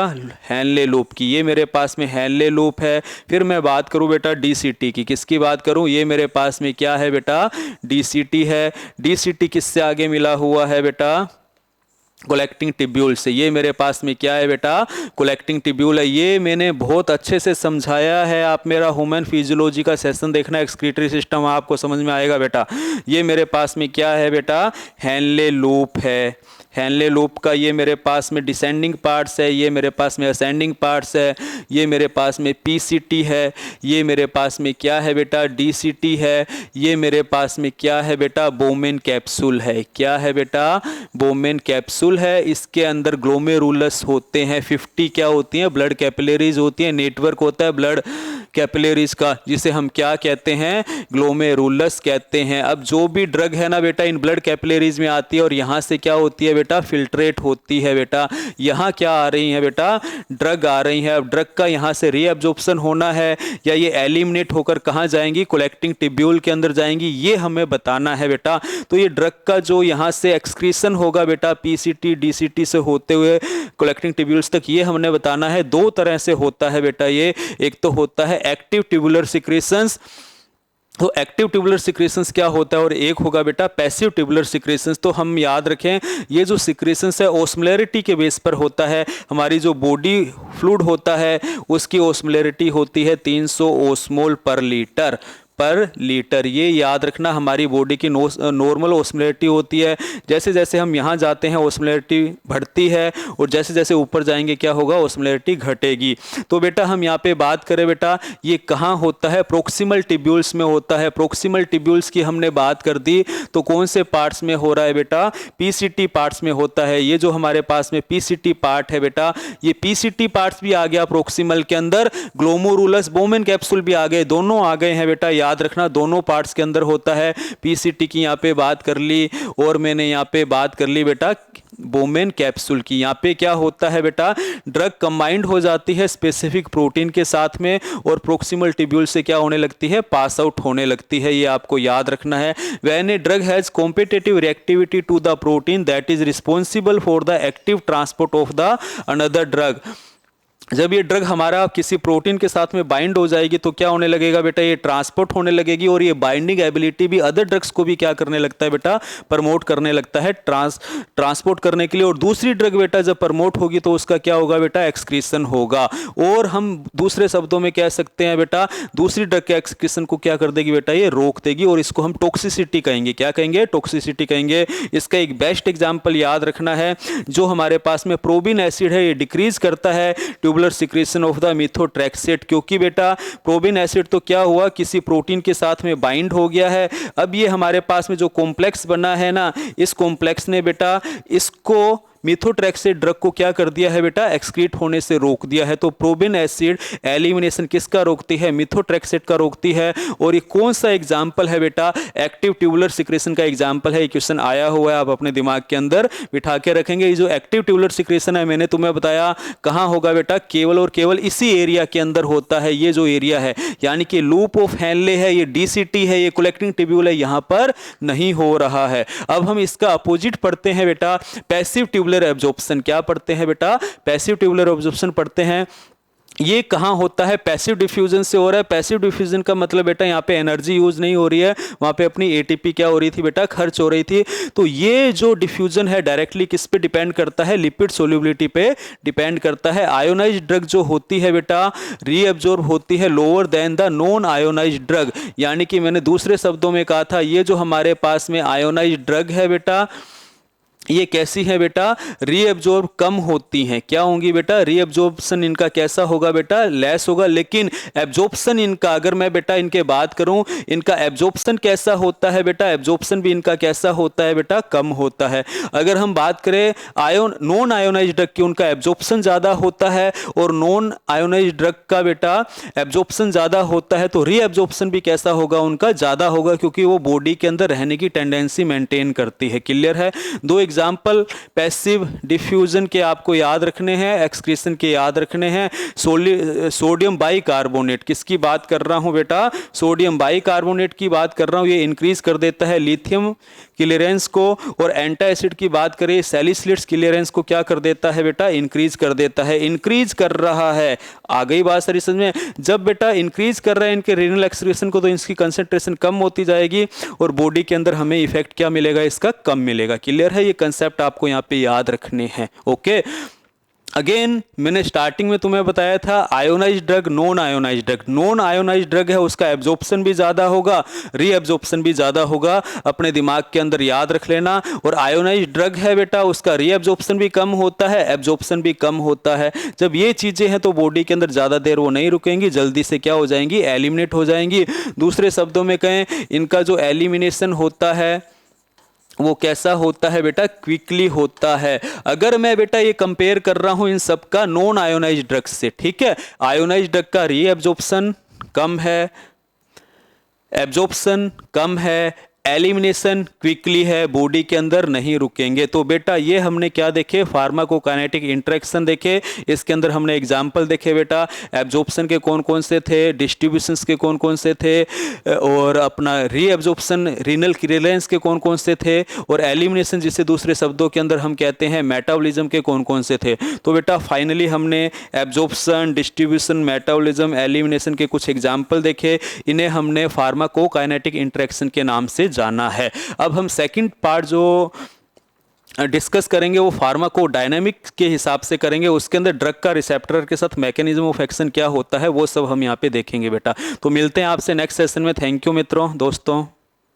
[SPEAKER 1] हैनले लूप की, ये मेरे पास में हैनले लूप है। फिर मैं बात करूँ बेटा डीसीटी की, किसकी बात करूँ, ये मेरे पास में क्या है बेटा, डीसीटी है। डीसीटी किससे आगे मिला हुआ है बेटा, कलेक्टिंग टिब्यूल से। ये मेरे पास में क्या है बेटा, कलेक्टिंग टिब्यूल है। ये मैंने बहुत अच्छे से समझाया है, आप मेरा ह्यूमन फिजियोलॉजी का सेशन देखना, एक्सक्रीटरी सिस्टम आपको समझ में आएगा बेटा। ये मेरे पास में क्या है बेटा, हैनले लूप है। हैनले लूप का ये मेरे पास में डिसेंडिंग पार्ट्स है, ये मेरे पास में असेंडिंग पार्ट्स है। ये मेरे पास में पीसीटी है, ये मेरे पास में क्या है बेटा, डीसीटी है। ये मेरे पास में क्या है बेटा, बोमेन कैप्सूल है। क्या है बेटा, बोमेन कैप्सूल है। इसके अंदर ग्लोमेरुलस होते हैं, 50 क्या होती हैं, ब्लड कैपिलरीज होती हैं, नेटवर्क होता है ब्लड कैपिलरीज का, जिसे हम क्या कहते हैं, ग्लोमेरुलस कहते हैं। अब जो भी ड्रग है ना बेटा इन ब्लड कैपिलरीज में आती है और यहाँ से क्या होती है बेटा, फिल्ट्रेट होती है बेटा। यहाँ क्या आ रही है बेटा, ड्रग आ रही है। अब ड्रग का यहाँ से रीअब्जॉर्प्शन होना है या ये एलिमिनेट होकर कहाँ जाएंगी, कलेक्टिंग टिब्यूल के अंदर जाएंगी, ये हमें बताना है बेटा। तो ये ड्रग का जो यहाँ से एक्सक्रीशन होगा बेटा, पीसीटी डीसीटी से होते हुए कलेक्टिंग टिब्यूल्स तक, ये हमने बताना है। दो तरह से होता है बेटा ये, एक तो होता है एक्टिव ट्यूबुलर सिक्रेशंस। तो एक्टिव ट्यूबुलर सिक्रेशंस क्या होता है, और एक होगा बेटा पैसिव ट्यूबुलर सिक्रेशंस। तो हम याद रखें ये जो सिक्रेशंस है ओस्मोलैरिटी के बेस पर होता है। हमारी जो बॉडी फ्लूइड होता है उसकी ओस्मोलैरिटी होती है 300 ओस्मोल पर लीटर। ये याद रखना, हमारी बॉडी की नॉर्मल ओस्मोलैरिटी होती है। जैसे जैसे हम यहाँ जाते हैं ओस्मोलैरिटी बढ़ती है और जैसे जैसे ऊपर जाएंगे क्या होगा, ओस्मोलैरिटी घटेगी। तो बेटा हम यहाँ पे बात करें बेटा, ये कहाँ होता है, प्रोक्सिमल टिब्यूल्स में होता है। प्रोक्सिमल टिब्यूल्स की हमने बात कर दी, तो कौन से पार्ट्स में हो रहा है बेटा, पीसीटी पार्ट्स में होता है। ये जो हमारे पास में पीसीटी पार्ट है बेटा, ये पीसीटी पार्ट्स भी आ गया प्रोक्सिमल के अंदर, ग्लोमेरुलस बोमेन कैप्सूल भी आ गए, दोनों आ गए हैं बेटा। याद रखना दोनों पार्ट्स के अंदर होता है। पीसीटी की यहाँ पे बात कर ली और मैंने यहाँ पे बात कर ली बेटा बोमेन कैप्सूल की। यहाँ पे क्या होता है बेटा, ड्रग कंबाइंड हो जाती है स्पेसिफिक प्रोटीन के साथ में और प्रोक्सिमल टिब्यूल से क्या होने लगती है, पास आउट होने लगती है। ये आपको याद रखना है। When a drug has competitive reactivity to the protein that is responsible for the active transport of the another drug. जब ये ड्रग हमारा किसी प्रोटीन के साथ में बाइंड हो जाएगी तो क्या होने लगेगा बेटा, ये ट्रांसपोर्ट होने लगेगी और ये बाइंडिंग एबिलिटी भी अदर ड्रग्स को भी क्या करने लगता है बेटा, प्रमोट करने लगता है ट्रांसपोर्ट करने के लिए। और दूसरी ड्रग बेटा जब प्रमोट होगी तो उसका क्या होगा बेटा, एक्सक्रीशन होगा। और हम दूसरे शब्दों में कह सकते हैं बेटा, दूसरी ड्रग के एक्सक्रीशन को क्या कर देगी बेटा, ये रोक देगी और इसको हम टॉक्सिसिटी कहेंगे। क्या कहेंगे, टॉक्सिसिटी कहेंगे। इसका एक बेस्ट एग्जाम्पल याद रखना है, जो हमारे पास में प्रोबिन एसिड है, ये डिक्रीज करता है tubular secretion of the methotrexate. क्योंकि बेटा प्रोबिन एसिड तो क्या हुआ, किसी प्रोटीन के साथ में बाइंड हो गया है। अब ये हमारे पास में जो कॉम्प्लेक्स बना है ना, इस कॉम्प्लेक्स ने बेटा इसको मिथोट्रेक्सेट ड्रग को क्या कर दिया है बेटा, एक्सक्रीट होने से रोक दिया है। तो प्रोबिन एसिड एलिमिनेशन किसका रोकती है, मिथोट्रेक्सेट का रोकती है। और ये कौन सा एग्जाम्पल है बेटा, एक्टिव ट्यूबुलर सिक्रेशन का एग्जाम्पल है। ये क्वेश्चन आया हुआ है, आप अपने दिमाग के अंदर बिठा के रखेंगे। ये जो एक्टिव ट्यूबुलर सिक्रेशन है मैंने तुम्हें बताया कहाँ होगा बेटा, केवल और केवल इसी एरिया के अंदर होता है। ये जो एरिया है यानी कि लूप ऑफ हैनले है, ये डीसीटी है, ये कलेक्टिंग टिब्यूल है, यहाँ पर नहीं हो रहा है। अब हम इसका अपोजिट पढ़ते हैं बेटा, पैसिव ट्यूबुलर एब्जॉर्प्शन। क्या पढ़ते हैं बेटा, पैसिव ट्यूबुलर एब्जॉर्प्शन पढ़ते हैं। ये कहाँ होता है, पैसिव डिफ्यूजन से हो रहा है। पैसिव डिफ्यूजन का मतलब बेटा यहाँ पे एनर्जी यूज नहीं हो रही है, वहाँ पे अपनी एटीपी क्या हो रही थी बेटा, खर्च हो रही थी। तो ये जो डिफ्यूजन है डायरेक्टली किस पे डिपेंड करता है, लिपिड सोल्युबिलिटी पे डिपेंड करता है। आयोनाइज्ड ड्रग जो होती है बेटा रीअब्जॉर्ब होती है lower than the non ionised drug. यानी कि मैंने दूसरे शब्दों में कहा था, ये जो हमारे पास में आयोनाइज्ड ड्रग है बेटा, ये कैसी है बेटा, रीअब्जॉर्ब कम होती हैं। क्या होंगी बेटा, रीअब्जॉर्प्शन इनका कैसा होगा बेटा, लेस होगा। लेकिन एब्जॉर्प्शन इनका, अगर मैं बेटा इनके बात करूं, इनका एब्जॉर्प्शन कैसा होता है बेटा, एब्जॉर्प्शन भी इनका कैसा होता है बेटा, कम होता है। अगर हम बात करें नॉन आयोनाइज्ड ड्रग की, उनका एब्जॉर्प्शन ज्यादा होता है और नॉन आयोनाइज्ड ड्रग का बेटा एब्जॉर्प्शन ज्यादा होता है, तो रीअब्जॉर्प्शन भी कैसा होगा, उनका ज्यादा होगा, क्योंकि वो बॉडी के अंदर रहने की टेंडेंसी मेंटेन करती है। क्लियर है। दो एग्जाम्पल पैसिव डिफ्यूजन के आपको याद रखने हैं, एक्सक्रीशन के याद रखने हैं। सोडियम बाइकार्बोनेट, किसकी बात कर रहा हूं बेटा, सोडियम बाइकार्बोनेट की बात कर रहा हूं, ये इंक्रीज कर देता है लिथियम क्लियरेंस को। और एंटासिड की बात करें, सैलिसिलेट्स क्लियरेंस को क्या कर देता है बेटा, इंक्रीज कर देता है। इंक्रीज कर रहा है, आ गई बात सारी समझ में। जब बेटा इंक्रीज कर रहा है इनके रीनल एक्सक्रीशन को, तो इसकी कंसंट्रेशन कम होती जाएगी और बॉडी के अंदर हमें इफेक्ट क्या मिलेगा, इसका कम मिलेगा। क्लियर है, ये कंसेप्ट आपको यहाँ पे याद रखने हैं। ओके, अगेन मैंने स्टार्टिंग में तुम्हें बताया था ionised drug, non ionised drug. Non ionised drug है उसका एब्जॉर्प्शन भी ज़्यादा होगा, रीएब्जॉर्प्शन भी ज़्यादा होगा, अपने दिमाग के अंदर याद रख लेना। और आयोनाइज्ड ड्रग है बेटा, उसका रीएब्जॉर्प्शन भी कम होता है, एब्जॉर्प्शन भी कम होता है। जब ये चीज़ें हैं तो बॉडी के अंदर ज़्यादा देर वो नहीं रुकेंगी, जल्दी से क्या हो जाएंगी, एलिमिनेट हो जाएंगी। दूसरे शब्दों में कहें, इनका जो एलिमिनेशन होता है वो कैसा होता है बेटा, क्विकली होता है। अगर मैं बेटा ये कंपेयर कर रहा हूं इन सब का नॉन आयोनाइज्ड ड्रग से, ठीक है, आयोनाइज्ड ड्रग का रीएब्जॉर्प्शन कम है, एब्जॉर्प्शन कम है, एलिमिनेशन क्विकली है, बॉडी के अंदर नहीं रुकेंगे। तो बेटा ये हमने क्या देखे, फार्माकोकाइनेटिक इंटरेक्शन देखे, इसके अंदर हमने एग्जाम्पल देखे बेटा, एब्जॉर्प्शन के कौन कौन से थे, डिस्ट्रीब्यूशंस के कौन कौन से थे, और अपना रीएब्जॉर्प्शन रीनल क्लियरेंस के कौन कौन से थे, और एलिमिनेशन जिसे दूसरे शब्दों के अंदर हम कहते हैं मेटाबॉलिज्म के कौन कौन से थे। तो बेटा फाइनली हमने एब्जॉर्प्शन, डिस्ट्रीब्यूशन, मेटाबॉलिज्म, एलिमिनेशन के कुछ एग्जाम्पल देखे, इन्हें हमने फार्माकोकाइनेटिक इंटरेक्शन के नाम से जाना है। अब हम सेकंड पार्ट जो डिस्कस करेंगे वो फार्माकोडायनामिक के हिसाब से करेंगे, उसके अंदर ड्रग का रिसेप्टर के साथ मैकेनिज्म ऑफ एक्शन क्या होता है वो सब हम यहाँ पे देखेंगे बेटा। तो मिलते हैं आपसे नेक्स्ट सेशन में। थैंक यू मित्रों, दोस्तों।